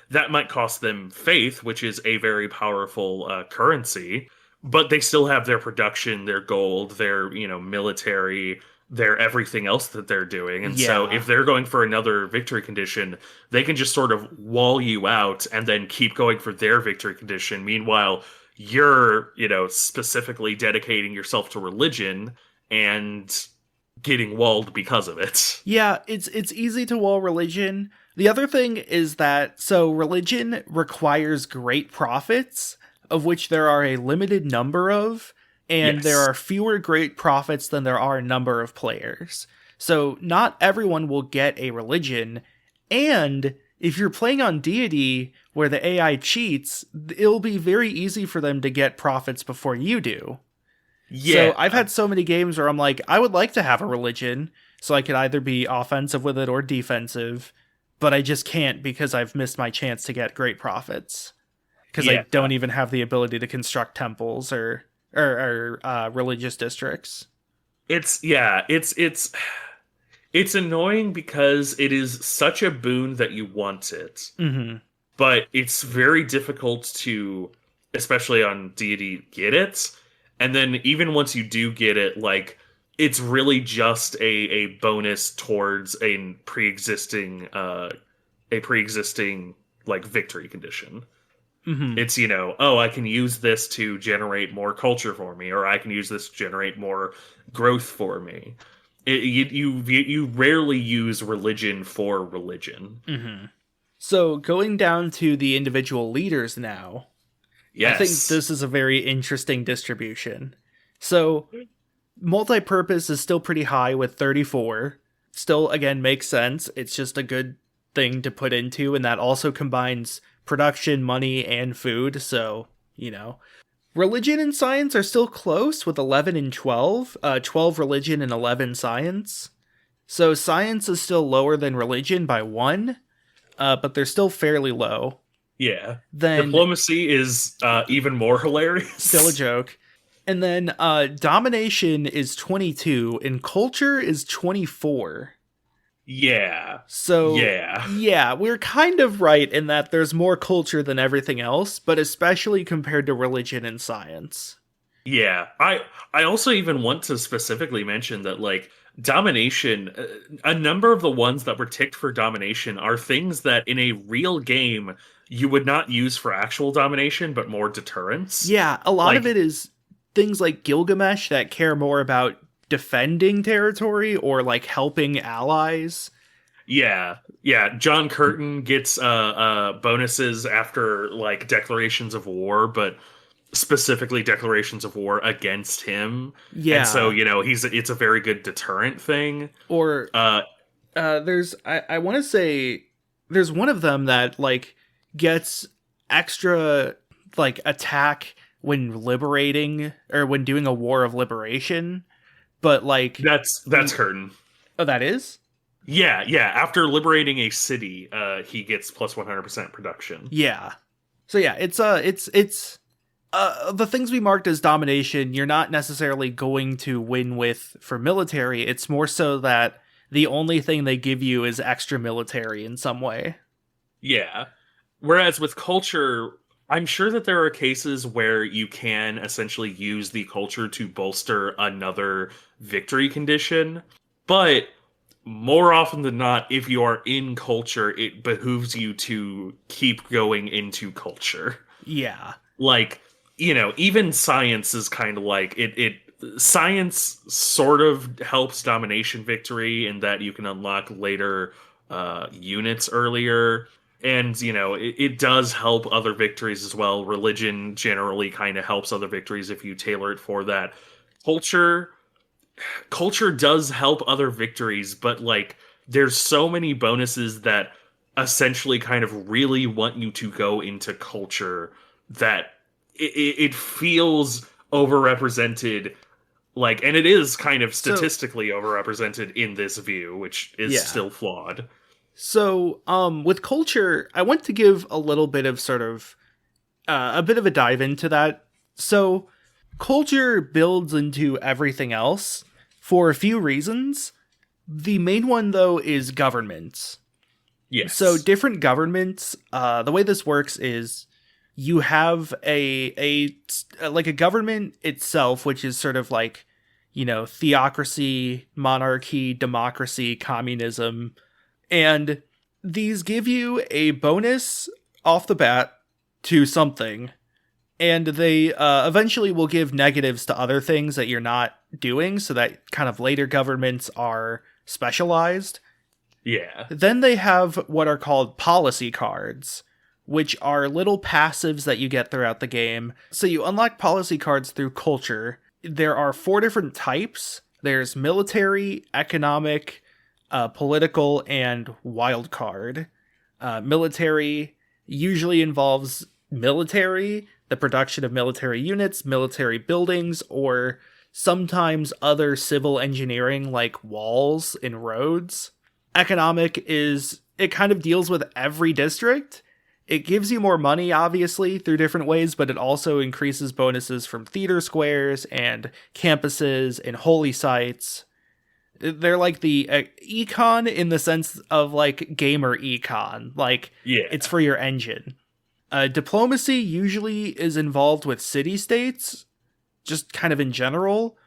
Speaker 2: that might cost them faith, which is a very powerful currency, but they still have their production, their gold, their military, their everything else that they're doing. And so if they're going for another victory condition, they can just sort of wall you out and then keep going for their victory condition. Meanwhile, you're, specifically dedicating yourself to religion and getting walled because of it.
Speaker 5: Yeah, it's easy to wall religion. The other thing is that, so religion requires great prophets, of which there are a limited number of, and there are fewer great prophets than there are a number of players. So not everyone will get a religion, and if you're playing on deity where the AI cheats, it'll be very easy for them to get prophets before you do. Yeah. So I've had so many games where I'm like, I would like to have a religion, so I could either be offensive with it or defensive, but I just can't because I've missed my chance to get great prophets. Because I don't even have the ability to construct temples or religious districts. It's
Speaker 2: annoying because it is such a boon that you want it.
Speaker 5: Mm-hmm.
Speaker 2: But it's very difficult to, especially on deity, get it. And then even once you do get it, like, it's really just a bonus towards a pre-existing like victory condition.
Speaker 5: Mm-hmm.
Speaker 2: It's, I can use this to generate more culture for me, or I can use this to generate more growth for me. You rarely use religion for religion.
Speaker 5: Mm-hmm. So going down to the individual leaders now, yes. I think this is a very interesting distribution. So multi-purpose is still pretty high with 34. Still, again, makes sense. It's just a good thing to put into, and that also combines production, money, and food. So, religion and science are still close with 11 and 12. 12 religion and 11 science. So science is still lower than religion by 1. But they're still fairly low.
Speaker 2: Yeah.
Speaker 5: Then
Speaker 2: diplomacy is even more hilarious.
Speaker 5: Still a joke. And then domination is 22 and culture is 24.
Speaker 2: Yeah.
Speaker 5: So yeah, we're kind of right in that there's more culture than everything else, but especially compared to religion and science.
Speaker 2: Yeah. I also even want to specifically mention that, like, domination, a number of the ones that were ticked for domination are things that in a real game you would not use for actual domination, but more deterrence.
Speaker 5: Yeah, a lot of it is things like Gilgamesh that care more about defending territory or like helping allies.
Speaker 2: Yeah. John Curtin gets bonuses after like declarations of war, but specifically declarations of war against him. And so,
Speaker 5: Yeah.
Speaker 2: it's a very good deterrent thing.
Speaker 5: Or there's I want to say there's one of them that like gets extra like attack when liberating or when doing a war of liberation, but like
Speaker 2: That's Curtin.
Speaker 5: oh, that is.
Speaker 2: Yeah. After liberating a city, he gets plus 100% production.
Speaker 5: Yeah. So yeah, it's the things we marked as domination, you're not necessarily going to win with for military. It's more so that the only thing they give you is extra military in some way.
Speaker 2: Yeah. Whereas with culture, I'm sure that there are cases where you can essentially use the culture to bolster another victory condition, but more often than not, if you are in culture, it behooves you to keep going into culture.
Speaker 5: Yeah.
Speaker 2: Like, even science is kind of like it science sort of helps domination victory in that you can unlock later units earlier. And, it does help other victories as well. Religion generally kind of helps other victories if you tailor it for that. Culture does help other victories, but like there's so many bonuses that essentially kind of really want you to go into culture that it feels overrepresented, like, and it is kind of statistically overrepresented in this view, which is still flawed.
Speaker 5: So, with culture, I want to give a little bit of sort of a bit of a dive into that. So, culture builds into everything else for a few reasons. The main one, though, is governments.
Speaker 2: Yes.
Speaker 5: So, different governments, the way this works is you have a government itself, which is sort of like, theocracy, monarchy, democracy, communism, and these give you a bonus off the bat to something, and they eventually will give negatives to other things that you're not doing, so that kind of later governments are specialized.
Speaker 2: Yeah.
Speaker 5: Then they have what are called policy cards, which are little passives that you get throughout the game. So you unlock policy cards through culture. There are 4 different types. There's military, economic, political, and wild card. Military usually involves military, the production of military units, military buildings, or sometimes other civil engineering like walls and roads. Economic it kind of deals with every district. It gives you more money, obviously, through different ways, but it also increases bonuses from theater squares and campuses and holy sites. They're like the econ in the sense of like gamer econ. Like, it's for your engine. Diplomacy usually is involved with city-states, just kind of in general,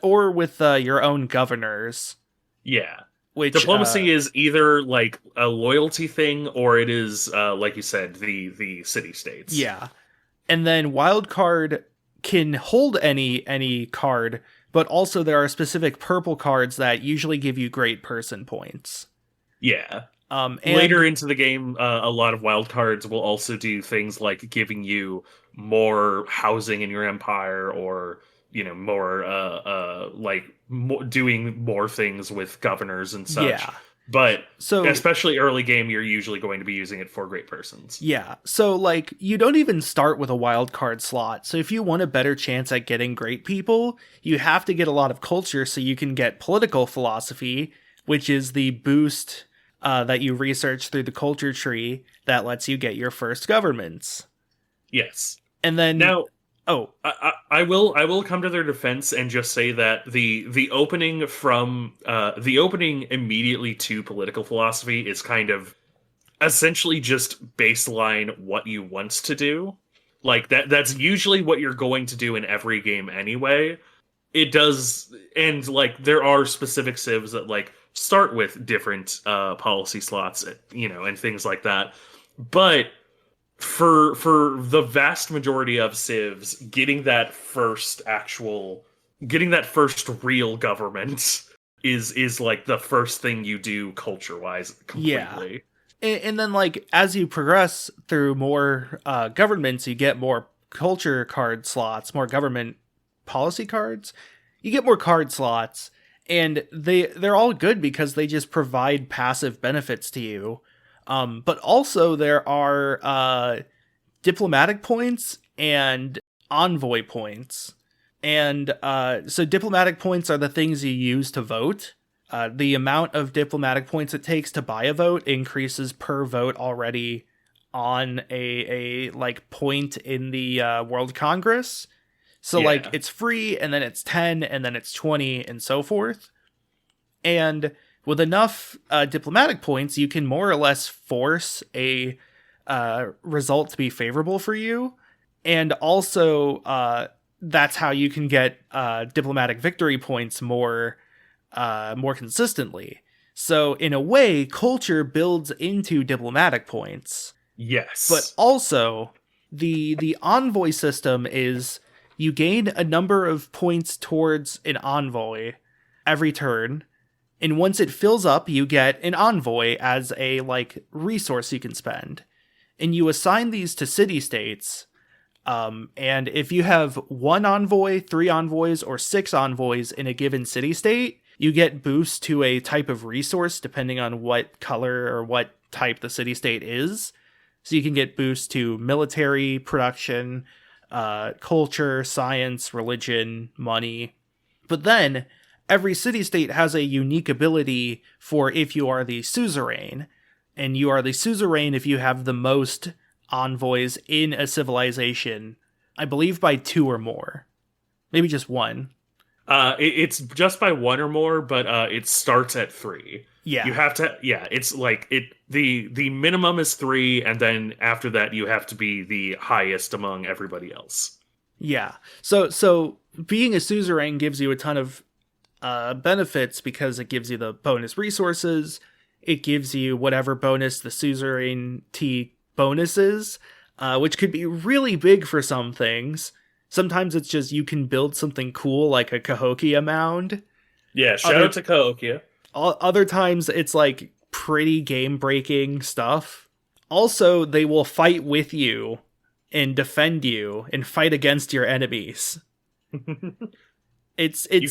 Speaker 5: or with your own governors.
Speaker 2: Yeah.
Speaker 5: Which,
Speaker 2: diplomacy is either like a loyalty thing, or it is, like you said, the city-states.
Speaker 5: Yeah. And then wild card can hold any card, but also there are specific purple cards that usually give you great person points.
Speaker 2: Yeah.
Speaker 5: And
Speaker 2: later into the game, a lot of wild cards will also do things like giving you more housing in your empire, or doing more things with governors and such.
Speaker 5: Yeah.
Speaker 2: But especially early game, you're usually going to be using it for great persons.
Speaker 5: Yeah. So like you don't even start with a wild card slot. So if you want a better chance at getting great people, you have to get a lot of culture so you can get political philosophy, which is the boost that you research through the culture tree that lets you get your first governments.
Speaker 2: Yes.
Speaker 5: And then
Speaker 2: now, I will come to their defense and just say that the opening immediately to political philosophy is kind of essentially just baseline what you want to do. Like that's usually what you're going to do in every game anyway. It does, and like there are specific civs that like start with different policy slots, and things like that. But for the vast majority of civs, getting that first real government is like the first thing you do culture wise completely.
Speaker 5: And then, like, as you progress through more governments, you get more culture card slots, more government policy cards. You get more card slots, and they're all good because they just provide passive benefits to you. But also there are diplomatic points and envoy points. And so diplomatic points are the things you use to vote. The amount of diplomatic points it takes to buy a vote increases per vote already on a like point in the World Congress. So like it's free, and then it's 10, and then it's 20, and so forth. And with enough diplomatic points, you can more or less force a result to be favorable for you. And also, that's how you can get diplomatic victory points more consistently. So in a way, culture builds into diplomatic points.
Speaker 2: Yes.
Speaker 5: But also, the envoy system is you gain a number of points towards an envoy every turn. And once it fills up, you get an envoy as a like resource you can spend. And you assign these to city-states. And if you have 1 envoy, 3 envoys, or 6 envoys in a given city-state, you get boosts to a type of resource depending on what color or what type the city-state is. So you can get boosts to military production, culture, science, religion, money. But then every city-state has a unique ability for if you are the suzerain. And you are the suzerain if you have the most envoys in a civilization, I believe by 2 or more. Maybe just 1.
Speaker 2: It's just by 1 or more, but it starts at 3.
Speaker 5: Yeah.
Speaker 2: You have to, it's like the minimum is 3, and then after that you have to be the highest among everybody else.
Speaker 5: Yeah. So being a suzerain gives you a ton of benefits because it gives you the bonus resources. It gives you whatever bonus the suzerainty bonus is, which could be really big for some things. Sometimes it's just you can build something cool like a Cahokia mound.
Speaker 2: Yeah, shout out to Cahokia.
Speaker 5: Other times it's like pretty game-breaking stuff. Also, they will fight with you and defend you and fight against your enemies. It's
Speaker 2: you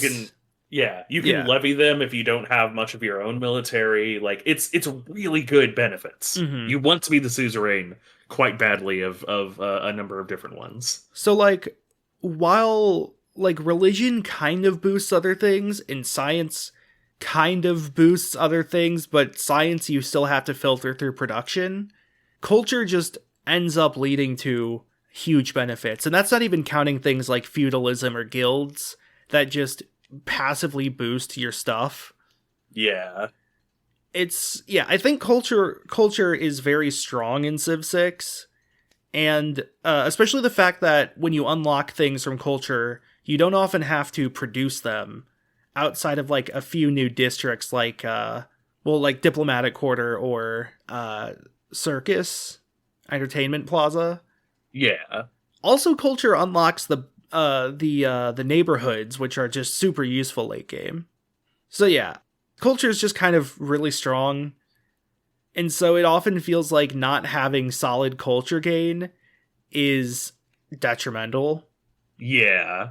Speaker 2: can levy them if you don't have much of your own military. Like it's really good benefits.
Speaker 5: Mm-hmm.
Speaker 2: You want to be the suzerain quite badly of a number of different ones.
Speaker 5: So like while like religion kind of boosts other things and science kind of boosts other things, but science you still have to filter through production, culture just ends up leading to huge benefits. And that's not even counting things like feudalism or guilds that just passively boost your stuff.
Speaker 2: Yeah.
Speaker 5: I think culture is very strong in Civ 6. And especially the fact that when you unlock things from culture, you don't often have to produce them outside of like a few new districts like like Diplomatic Quarter or Circus, Entertainment Plaza.
Speaker 2: Yeah.
Speaker 5: Also, culture unlocks the neighborhoods, which are just super useful late game. So yeah, culture is just kind of really strong. And so it often feels like not having solid culture gain is detrimental.
Speaker 2: Yeah.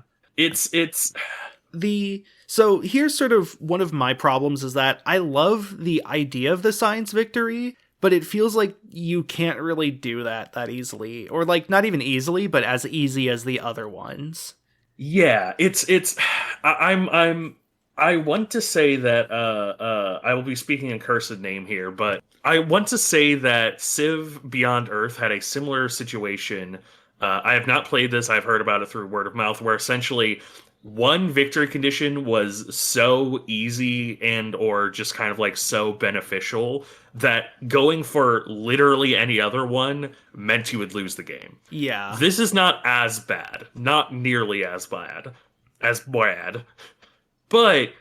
Speaker 5: So here's sort of one of my problems is that I love the idea of the science victory, but it feels like you can't really do that easily. Or like not even easily, but as easy as the other ones.
Speaker 2: Yeah, I want to say that I will be speaking in cursed name here, but I want to say that Civ Beyond Earth had a similar situation. I have not played this. I've heard about it through word of mouth, where essentially one victory condition was so easy and or just kind of like so beneficial that going for literally any other one meant you would lose the game.
Speaker 5: Yeah.
Speaker 2: This is not as bad. Not nearly as bad. But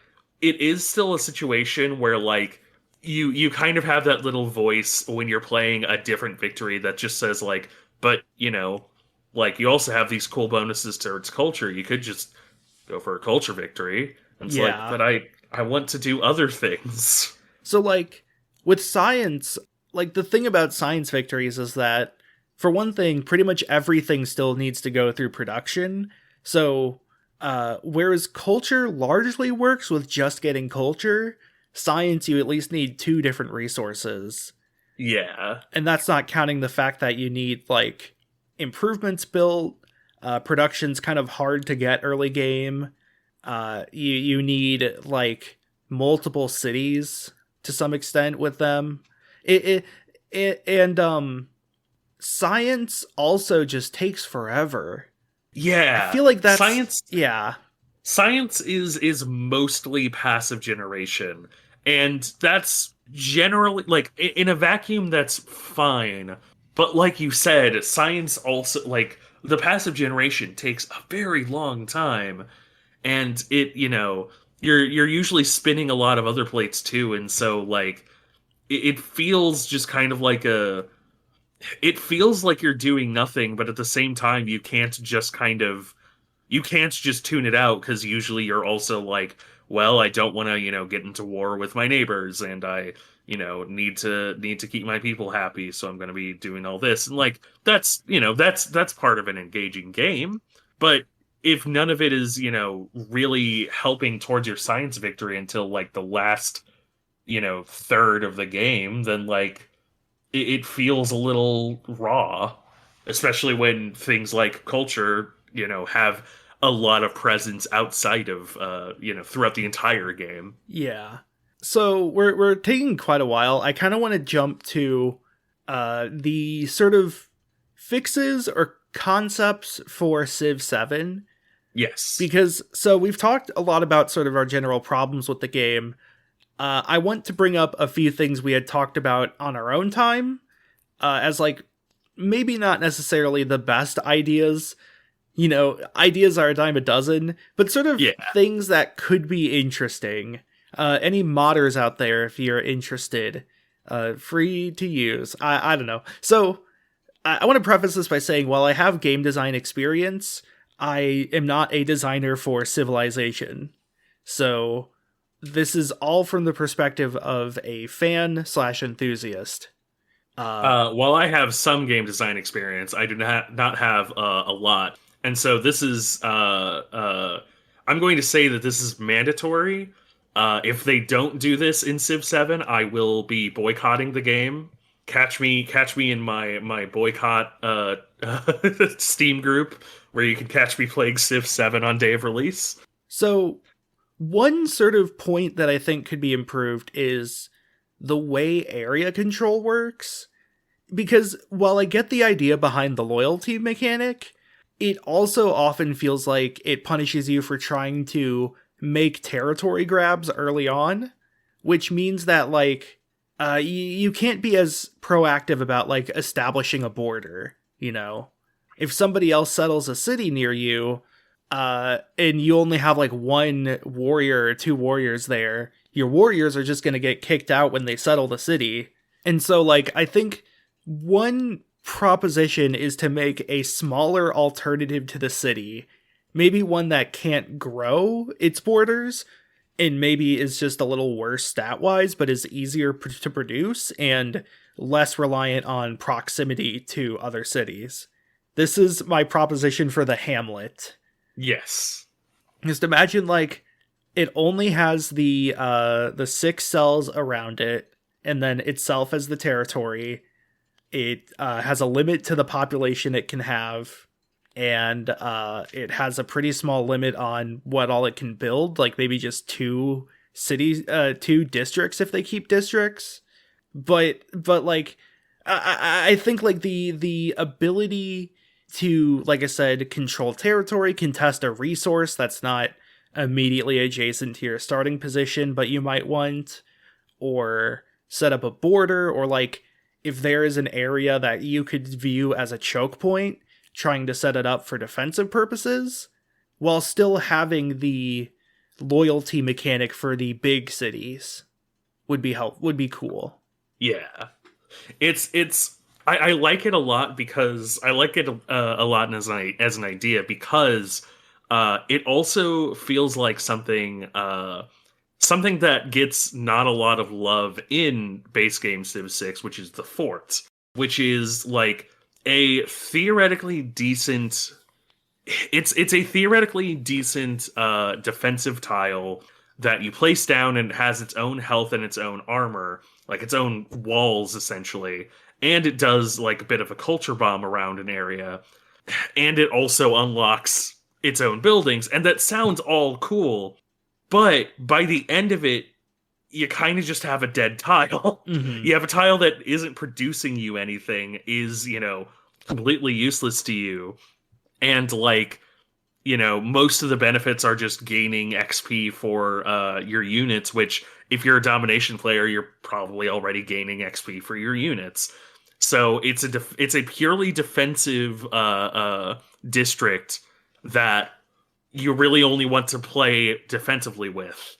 Speaker 2: it is still a situation where like you kind of have that little voice when you're playing a different victory that just says like, But, like, you also have these cool bonuses towards culture. You could just go for a culture victory. And it's like,
Speaker 5: Yeah.
Speaker 2: but I want to do other things.
Speaker 5: So, like, with science, like, the thing about science victories is that, for one thing, pretty much everything still needs to go through production. So, whereas culture largely works with just getting culture, science, you at least need 2 different resources.
Speaker 2: Yeah.
Speaker 5: And that's not counting the fact that you need, like, improvements built. Production's kind of hard to get early game. You need, like, multiple cities to some extent with them. And science also just takes forever.
Speaker 2: Yeah.
Speaker 5: I feel like that's
Speaker 2: science.
Speaker 5: Yeah.
Speaker 2: Science is mostly passive generation, and that's generally, like, in a vacuum, that's fine. But like you said, science also, like, the passive generation takes a very long time, and you're usually spinning a lot of other plates too, and so, like, it feels just kind of like it feels like you're doing nothing, but at the same time, you can't just tune it out, because usually you're also like, well, I don't want to, get into war with my neighbors, and I, need to keep my people happy, so I'm going to be doing all this. And, like, that's part of an engaging game. But if none of it is, really helping towards your science victory until, like, the last, third of the game, then, like, it feels a little raw, especially when things like culture, have a lot of presence outside of, throughout the entire game.
Speaker 5: Yeah. So we're taking quite a while. I kind of want to jump to the sort of fixes or concepts for Civ 7.
Speaker 2: Yes.
Speaker 5: Because, so we've talked a lot about sort of our general problems with the game. I want to bring up a few things we had talked about on our own time, as, like, maybe not necessarily the best ideas. Ideas are a dime a dozen, but sort of things that could be interesting. Any modders out there, if you're interested, free to use. I don't know. So, I want to preface this by saying, while I have game design experience, I am not a designer for Civilization. So, this is all from the perspective of a fan/enthusiast.
Speaker 2: While I have some game design experience, I do not have a lot. And so this is, I'm going to say that this is mandatory. If they don't do this in Civ 7, I will be boycotting the game. Catch me in my boycott Steam group, where you can catch me playing Civ 7 on day of release.
Speaker 5: So, one sort of point that I think could be improved is the way area control works. Because while I get the idea behind the loyalty mechanic, it also often feels like it punishes you for trying to make territory grabs early on, which means that, like, you can't be as proactive about, like, establishing a border, If somebody else settles a city near you, and you only have, like, 1 warrior or 2 warriors there, your warriors are just gonna get kicked out when they settle the city. And so, like, I think one proposition is to make a smaller alternative to the city, maybe one that can't grow its borders, and maybe is just a little worse stat-wise, but is easier to produce and less reliant on proximity to other cities. This is my proposition for the Hamlet.
Speaker 2: Yes.
Speaker 5: Just imagine, like, it only has the 6 cells around it, and then itself as the territory. It has a limit to the population it can have, and it has a pretty small limit on what all it can build, like maybe just 2 cities, 2 districts if they keep districts. But like, I think, like, the ability to, like I said, control territory, contest a resource that's not immediately adjacent to your starting position, but you might want, or set up a border, or, like, if there is an area that you could view as a choke point, trying to set it up for defensive purposes, while still having the loyalty mechanic for the big cities would be cool.
Speaker 2: Yeah. It's I like it a lot because I like it a lot as an idea because it also feels like something that gets not a lot of love in base game Civ 6, which is the fort, which is like a theoretically decent. It's a theoretically decent defensive tile that you place down and has its own health and its own armor, like its own walls essentially, and it does like a bit of a culture bomb around an area, and it also unlocks its own buildings, and that sounds all cool, but by the end of it, you kind of just have a dead tile.
Speaker 5: Mm-hmm.
Speaker 2: You have a tile that isn't producing you anything, is, completely useless to you. And, like, most of the benefits are just gaining XP for your units, which, if you're a domination player, you're probably already gaining XP for your units. So it's a purely defensive district that you really only want to play defensively with.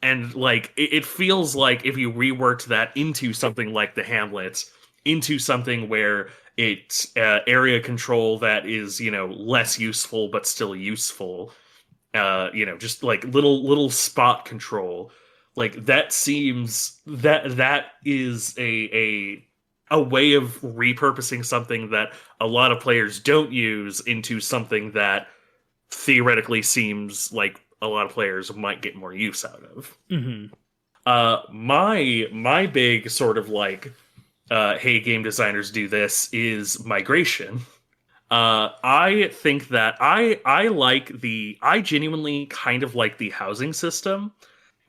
Speaker 2: And like it feels like if you reworked that into something like the Hamlets, into something where it's area control that is, less useful but still useful, just like little spot control, like that seems that is a way of repurposing something that a lot of players don't use into something that theoretically seems like a lot of players might get more use out of.
Speaker 5: Mm-hmm.
Speaker 2: My big sort of like, hey, game designers do this is migration. I think that I genuinely kind of like the housing system.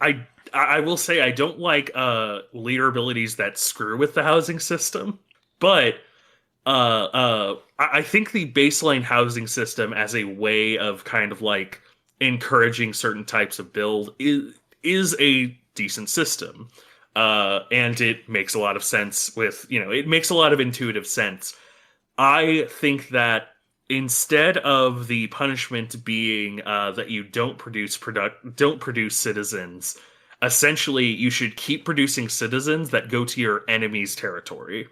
Speaker 2: I will say I don't like leader abilities that screw with the housing system, but I think the baseline housing system as a way of kind of like encouraging certain types of build is a decent system. And it makes a lot of sense it makes a lot of intuitive sense. I think that instead of the punishment being that you don't produce citizens, essentially you should keep producing citizens that go to your enemy's territory.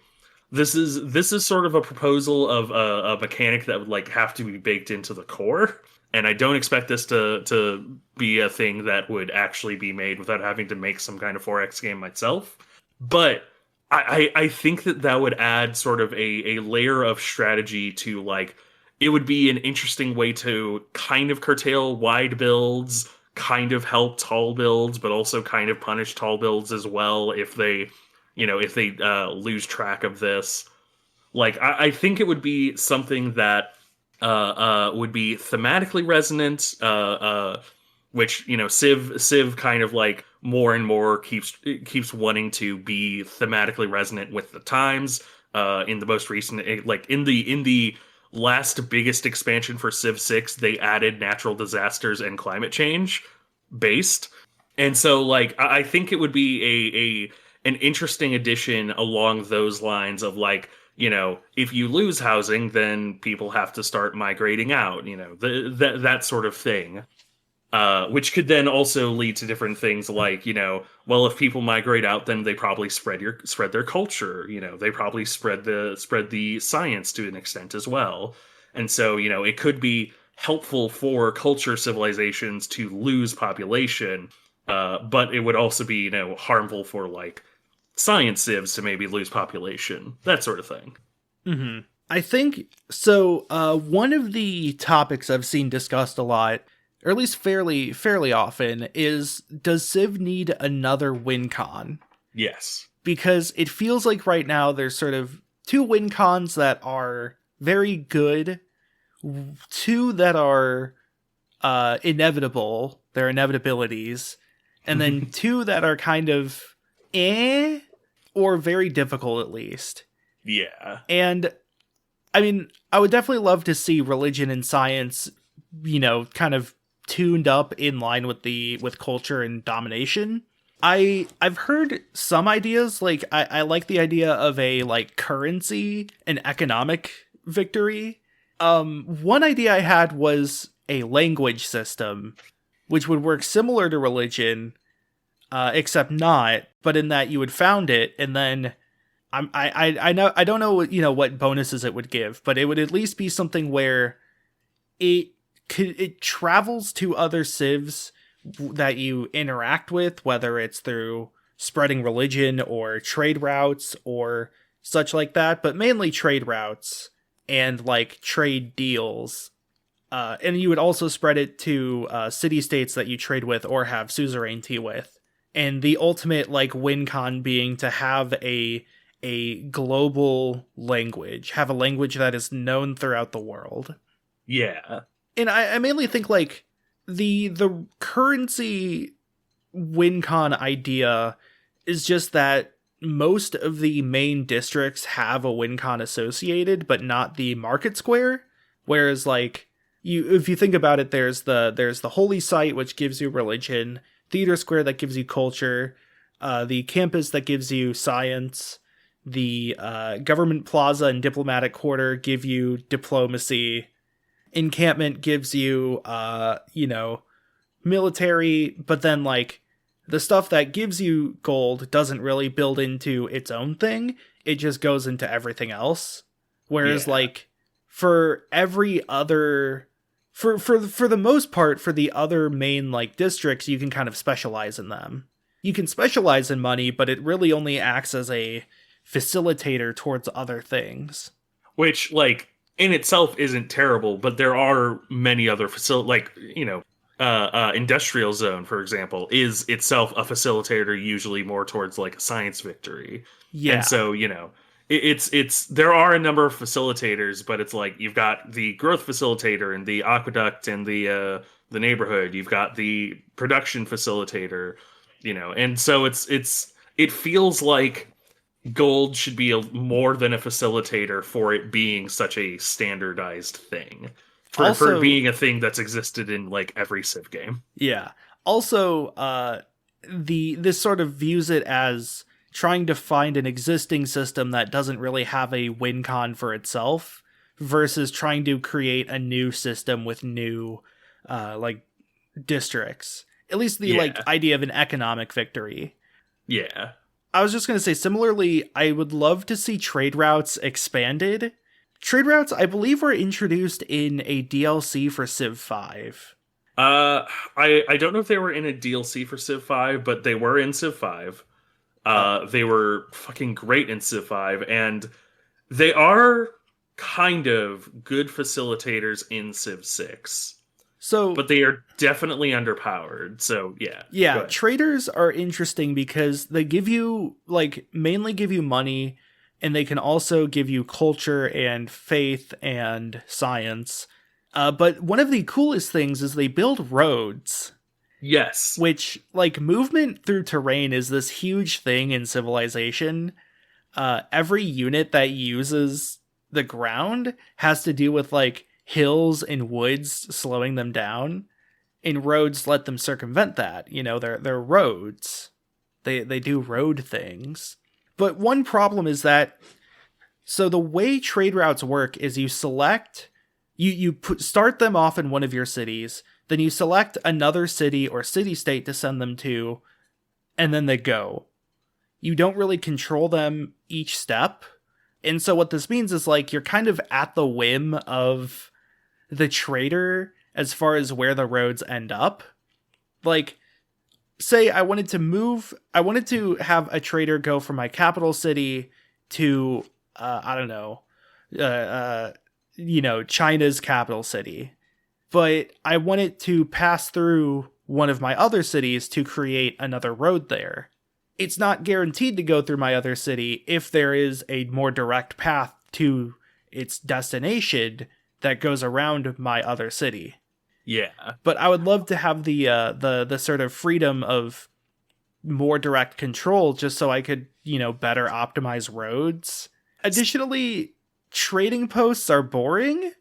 Speaker 2: This is sort of a proposal of a mechanic that would like have to be baked into the core, and I don't expect this to be a thing that would actually be made without having to make some kind of 4X game myself. But I think that would add sort of a layer of strategy to, like, it would be an interesting way to kind of curtail wide builds, kind of help tall builds, but also kind of punish tall builds as well if they lose track of this. Like, I think it would be something that would be thematically resonant, which, Civ kind of like more and more keeps wanting to be thematically resonant with the times. In the most recent, like in the last biggest expansion for Civ 6, they added natural disasters and climate change based. And so, like, I think it would be an interesting addition along those lines of, like, if you lose housing, then people have to start migrating out, that sort of thing. Which could then also lead to different things like, well, if people migrate out, then they probably spread their culture, they probably spread the science to an extent as well. And so, it could be helpful for culture civilizations to lose population, but it would also be, harmful for, like, science civs to maybe lose population, that sort of thing.
Speaker 5: Mm-hmm. I think so. One of the topics I've seen discussed a lot, or at least fairly often, is, does Civ need another win con?
Speaker 2: Yes. Because
Speaker 5: it feels like right now there's sort of two win cons that are very good, two that are inevitable, they're inevitabilities, and then two that are kind of or very difficult at least.
Speaker 2: Yeah.
Speaker 5: And I mean, I would definitely love to see religion and science, kind of tuned up in line with culture and domination. I've heard some ideas, like I like the idea of a like currency and economic victory. One idea I had was a language system, which would work similar to religion, except not, but in that you would found it, and then I don't know what bonuses it would give, but it would at least be something where it travels to other civs that you interact with, whether it's through spreading religion or trade routes or such like that, but mainly trade routes and like trade deals. And you would also spread it to city-states that you trade with or have suzerainty with. And the ultimate like win con being to have a global language, have a language that is known throughout the world.
Speaker 2: Yeah.
Speaker 5: And I mainly think like the currency win con idea is just that most of the main districts have a win con associated, but not the market square. Whereas like if you think about it, there's the holy site, which gives you religion, theater square that gives you culture, the campus that gives you science, the government plaza and diplomatic quarter give you diplomacy, encampment gives you military, but then like the stuff that gives you gold doesn't really build into its own thing. It just goes into everything else. Whereas like for every other for the most part, for the other main like districts, you can kind of specialize in them. You can specialize in money, but it really only acts as a facilitator towards other things.
Speaker 2: Which like in itself isn't terrible, but there are many other industrial zone, for example, is itself a facilitator, usually more towards like a science victory.
Speaker 5: Yeah.
Speaker 2: And so, it's there are a number of facilitators, but it's like you've got the growth facilitator and the aqueduct and the neighborhood. You've got the production facilitator, and so it feels like gold should be more than a facilitator for it being such a standardized thing. For it being a thing that's existed in like every Civ game.
Speaker 5: Yeah. Also, this sort of views it as trying to find an existing system that doesn't really have a win con for itself versus trying to create a new system with new districts. At least the idea of an economic victory.
Speaker 2: Yeah.
Speaker 5: I was just going to say, similarly, I would love to see trade routes expanded. Trade routes, I believe, were introduced in a DLC for Civ 5.
Speaker 2: I don't know if they were in a DLC for Civ 5, but they were in Civ 5. They were fucking great in Civ 5, and they are kind of good facilitators in Civ 6. But they are definitely underpowered, so yeah.
Speaker 5: Yeah, traders are interesting because they give you, mainly give you money, and they can also give you culture and faith and science. But one of the coolest things is they build roads.
Speaker 2: Yes.
Speaker 5: Which, movement through terrain is this huge thing in Civilization. Every unit that uses the ground has to do with, hills and woods slowing them down. And roads let them circumvent that. They're roads. They do road things. But one problem is that, so the way trade routes work is you select, start them off in one of your cities, then you select another city or city-state to send them to, and then they go. You don't really control them each step. And so what this means is, you're kind of at the whim of the trader as far as where the roads end up. Say I wanted to have a trader go from my capital city to, China's capital city. But I wanted to pass through one of my other cities to create another road there. It's not guaranteed to go through my other city if there is a more direct path to its destination that goes around my other city.
Speaker 2: Yeah.
Speaker 5: But I would love to have the sort of freedom of more direct control just so I could, better optimize roads. Additionally, trading posts are boring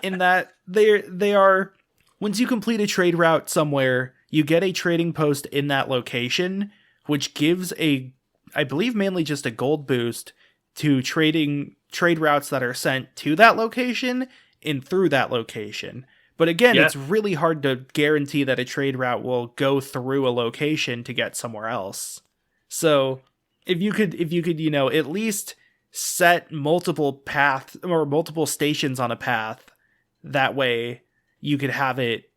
Speaker 5: in that they are, once you complete a trade route somewhere, you get a trading post in that location, which gives I believe mainly just a gold boost to trade routes that are sent to that location and through that location. But again, It's really hard to guarantee that a trade route will go through a location to get somewhere else. So if you could, at least set multiple paths or multiple stations on a path, that way you could have it,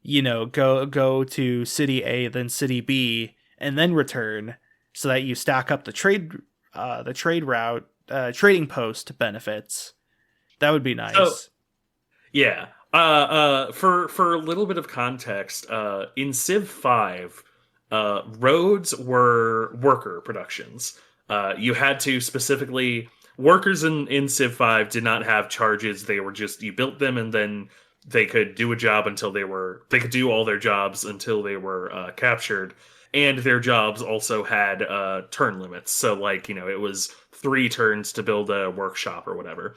Speaker 5: go to city A, then city B, and then return, so that you stack up the trade route, trading post benefits. That would be nice.
Speaker 2: So, yeah. For a little bit of context, in Civ 5, roads were worker productions. You had to specifically workers in Civ 5 did not have charges. They were just, you built them and then they could do a job until they could do all their jobs until they were captured. And their jobs also had turn limits. So like, it was 3 turns to build a workshop or whatever.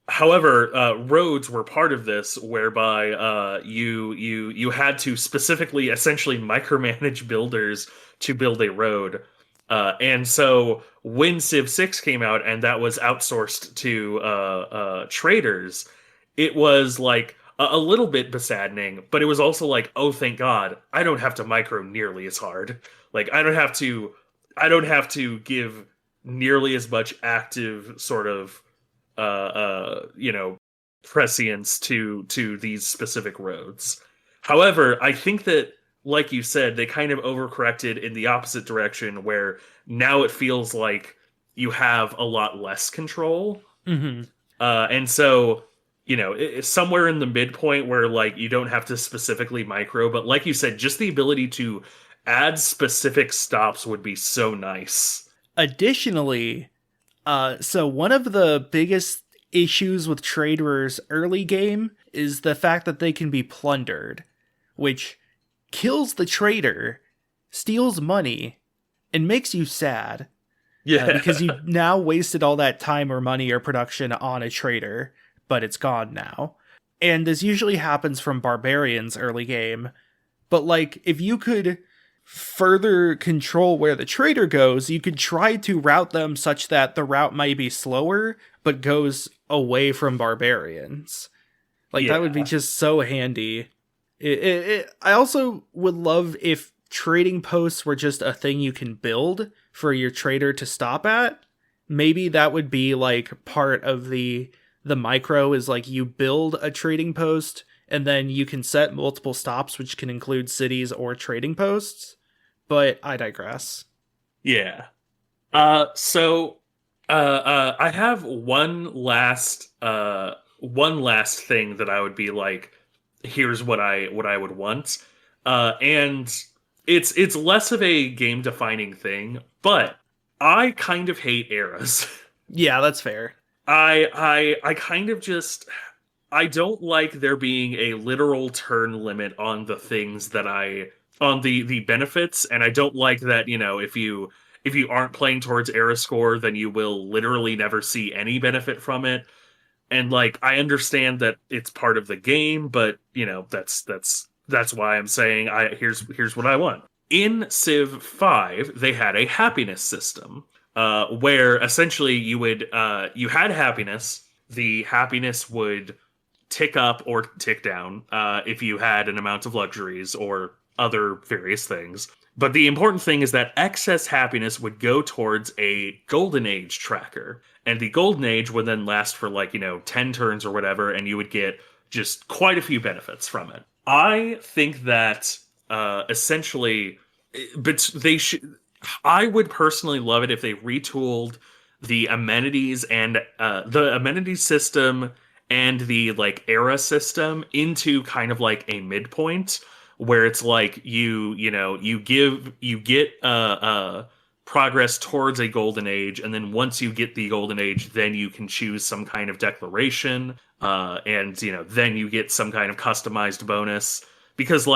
Speaker 2: However, roads were part of this, whereby you had to specifically, essentially, micromanage builders to build a road. And so when Civ 6 came out and that was outsourced to traders, it was like a little bit besaddening, but it was also like, oh, thank God, I don't have to micro nearly as hard. Like I don't have to give nearly as much active sort of prescience to these specific roads. However, I think that, like you said, they kind of overcorrected in the opposite direction, where now it feels like you have a lot less control.
Speaker 5: Mm-hmm.
Speaker 2: And so, it's somewhere in the midpoint where like you don't have to specifically micro, but like you said, just the ability to add specific stops would be so nice.
Speaker 5: Additionally, so one of the biggest issues with traders early game is the fact that they can be plundered, which kills the trader, steals money, and makes you sad.
Speaker 2: Yeah.
Speaker 5: Because you now wasted all that time or money or production on a trader, but it's gone now. And this usually happens from barbarians early game. But like, if you could further control where the trader goes, you could try to route them such that the route might be slower, but goes away from barbarians. Like, that would be just so handy. I also would love if trading posts were just a thing you can build for your trader to stop at. Maybe that would be like part of the micro, is like you build a trading post and then you can set multiple stops, which can include cities or trading posts. But I digress.
Speaker 2: Yeah. So I have one last thing that I would be like, here's what I would want. And it's less of a game defining thing, but I kind of hate eras.
Speaker 5: Yeah, that's fair.
Speaker 2: I kind of just, I don't like there being a literal turn limit on the things that on the benefits, and I don't like that, if you aren't playing towards era score, then you will literally never see any benefit from it. And like, I understand that it's part of the game, but that's why I'm saying here's what I want. In Civ 5, they had a happiness system, where essentially you had happiness. The happiness would tick up or tick down if you had an amount of luxuries or other various things. But the important thing is that excess happiness would go towards a golden age tracker. And the golden age would then last for 10 turns or whatever, and you would get just quite a few benefits from it. I think that essentially, but I would personally love it if they retooled the amenities and the amenities system and the era system into kind of like a midpoint, where it's like you get progress towards a golden age, and then once you get the golden age, then you can choose some kind of declaration, and then you get some kind of customized bonus. Because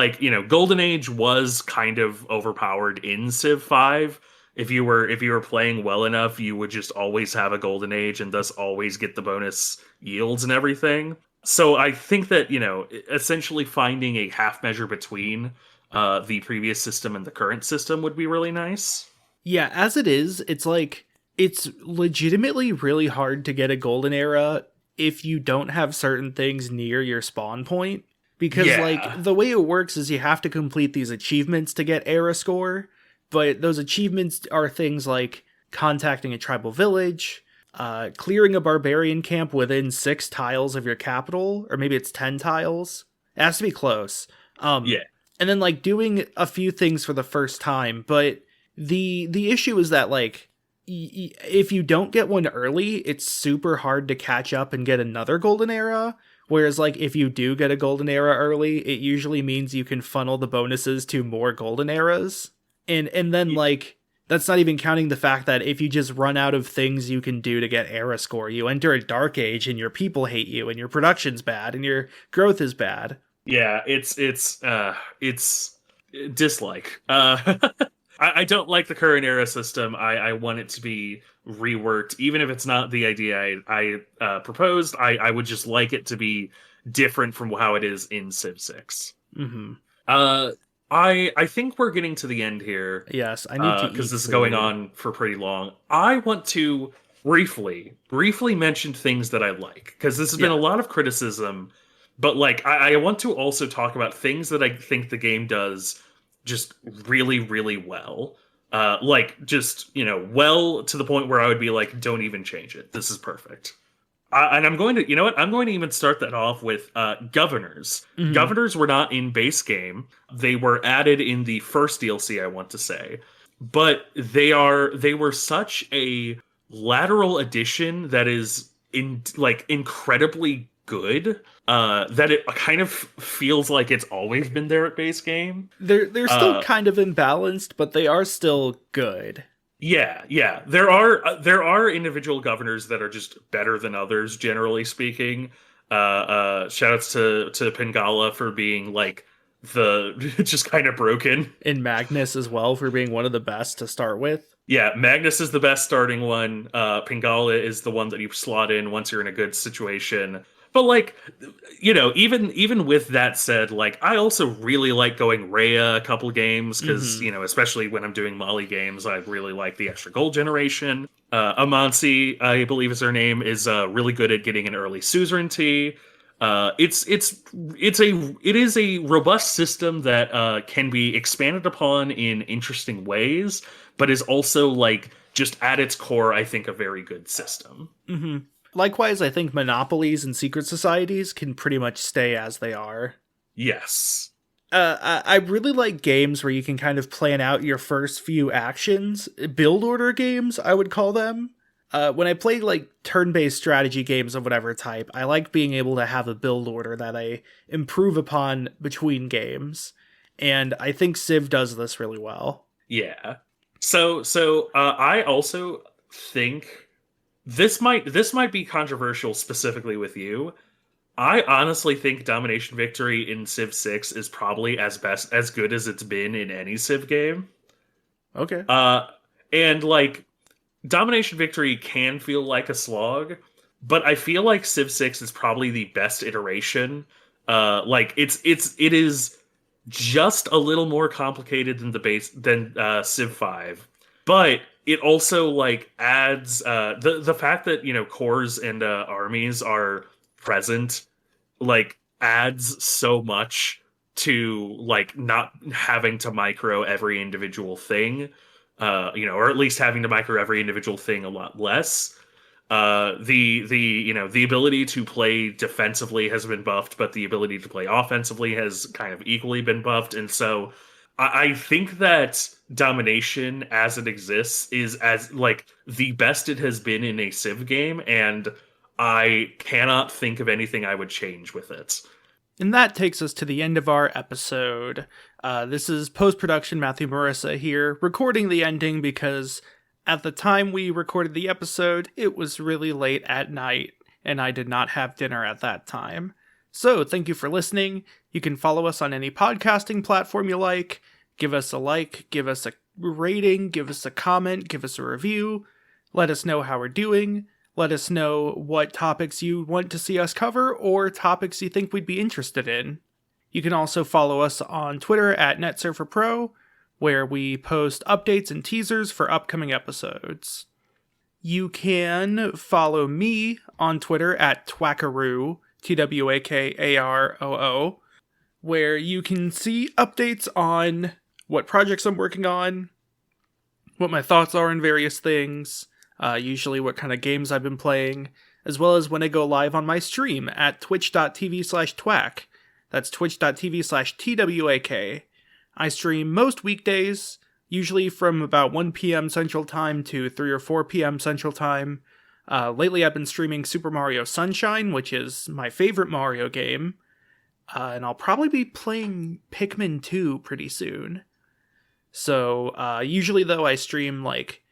Speaker 2: golden age was kind of overpowered in Civ 5. If you were playing well enough, you would just always have a golden age and thus always get the bonus yields and everything. So I think that, essentially finding a half measure between the previous system and the current system would be really nice.
Speaker 5: Yeah, as it is, it's legitimately really hard to get a golden era if you don't have certain things near your spawn point. Because the way it works is you have to complete these achievements to get era score, but those achievements are things like contacting a tribal village, clearing a barbarian camp within 6 tiles of your capital, or maybe it's 10 tiles. It has to be close.
Speaker 2: Yeah.
Speaker 5: And then like doing a few things for the first time, but the issue is that like if you don't get one early, it's super hard to catch up and get another golden era. Whereas like if you do get a golden era early, it usually means you can funnel the bonuses to more golden eras. And then like that's not even counting the fact that if you just run out of things you can do to get era score, you enter a dark age and your people hate you and your production's bad and your growth is bad.
Speaker 2: Yeah, it's dislike. I don't like the current era system. I want it to be reworked, even if it's not the idea I proposed. I would just like it to be different from how it is in Civ 6.
Speaker 5: Mm-hmm.
Speaker 2: I think we're getting to the end here.
Speaker 5: Yes, I need to
Speaker 2: because this is going on for pretty long. I want to briefly mention things that I like, because this has been a lot of criticism. But like, I want to also talk about things that I think the game does just really, really well. Like, just, well to the point where I would be like, don't even change it. This is perfect. And I'm going to, I'm going to even start that off with governors. Mm-hmm. Governors were not in base game. They were added in the first DLC, I want to say. But they were such a lateral addition that is incredibly good, that it kind of feels like it's always been there at base game.
Speaker 5: They're still kind of imbalanced, but they are still good.
Speaker 2: Yeah. There are individual governors that are just better than others, generally speaking. Shoutouts to Pingala for being like the just kind of broken.
Speaker 5: And Magnus as well for being one of the best to start with.
Speaker 2: Yeah, Magnus is the best starting one. Pingala is the one that you slot in once you're in a good situation. But like, even with that said, like, I also really like going Rhea a couple games because, especially when I'm doing Molly games, I really like the extra gold generation. Amansi, I believe is her name, is really good at getting an early suzerainty. It is a robust system that can be expanded upon in interesting ways, but is also like just at its core, I think, a very good system.
Speaker 5: Mm-hmm. Likewise, I think monopolies and secret societies can pretty much stay as they are.
Speaker 2: Yes.
Speaker 5: I really like games where you can kind of plan out your first few actions. Build order games, I would call them. When I play like turn-based strategy games of whatever type, I like being able to have a build order that I improve upon between games. And I think Civ does this really well.
Speaker 2: Yeah. So I also think this might be controversial specifically with you. I honestly think Domination Victory in Civ 6 is probably as good as it's been in any Civ game.
Speaker 5: Okay.
Speaker 2: And like Domination Victory can feel like a slog, but I feel like Civ 6 is probably the best iteration. Like it is just a little more complicated than Civ 5, but it also like adds the fact that cores and armies are present, like adds so much to like not having to micro every individual thing, or at least having to micro every individual thing a lot less. The ability to play defensively has been buffed, but the ability to play offensively has kind of equally been buffed, and so I think that Domination as it exists is as like the best it has been in a Civ game, and I cannot think of anything I would change with it.
Speaker 5: And that takes us to the end of our episode. This is post-production Matthew Marissa here, recording the ending because at the time we recorded the episode, it was really late at night, and I did not have dinner at that time. So, thank you for listening. You can follow us on any podcasting platform you like. Give us a like, give us a rating, give us a comment, give us a review. Let us know how we're doing. Let us know what topics you want to see us cover or topics you think we'd be interested in. You can also follow us on Twitter at NetSurferPro, where we post updates and teasers for upcoming episodes. You can follow me on Twitter at Twackaroo, TWAKAROO, where you can see updates on what projects I'm working on, what my thoughts are on various things, usually what kind of games I've been playing, as well as when I go live on my stream at twitch.tv/twack. That's twitch.tv/TWAK. I stream most weekdays, usually from about 1 p.m. Central Time to 3 or 4 p.m. Central Time. Lately I've been streaming Super Mario Sunshine, which is my favorite Mario game. And I'll probably be playing Pikmin 2 pretty soon. So, usually though I stream like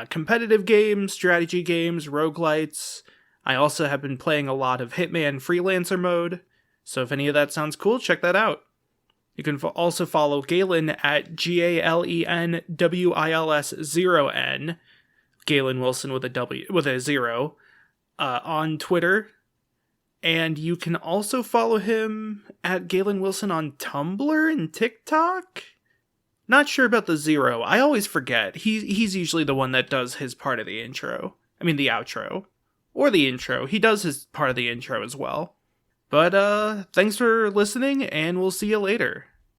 Speaker 5: competitive games, strategy games, roguelites. I also have been playing a lot of Hitman Freelancer mode. So if any of that sounds cool, check that out. You can also follow Galen at GalenWils0N, Galen Wilson with a 0, on Twitter. And you can also follow him at Galen Wilson on Tumblr and TikTok. Not sure about the 0. I always forget. He's usually the one that does his part of the intro. I mean the outro. Or the intro. He does his part of the intro as well. But, thanks for listening, and we'll see you later.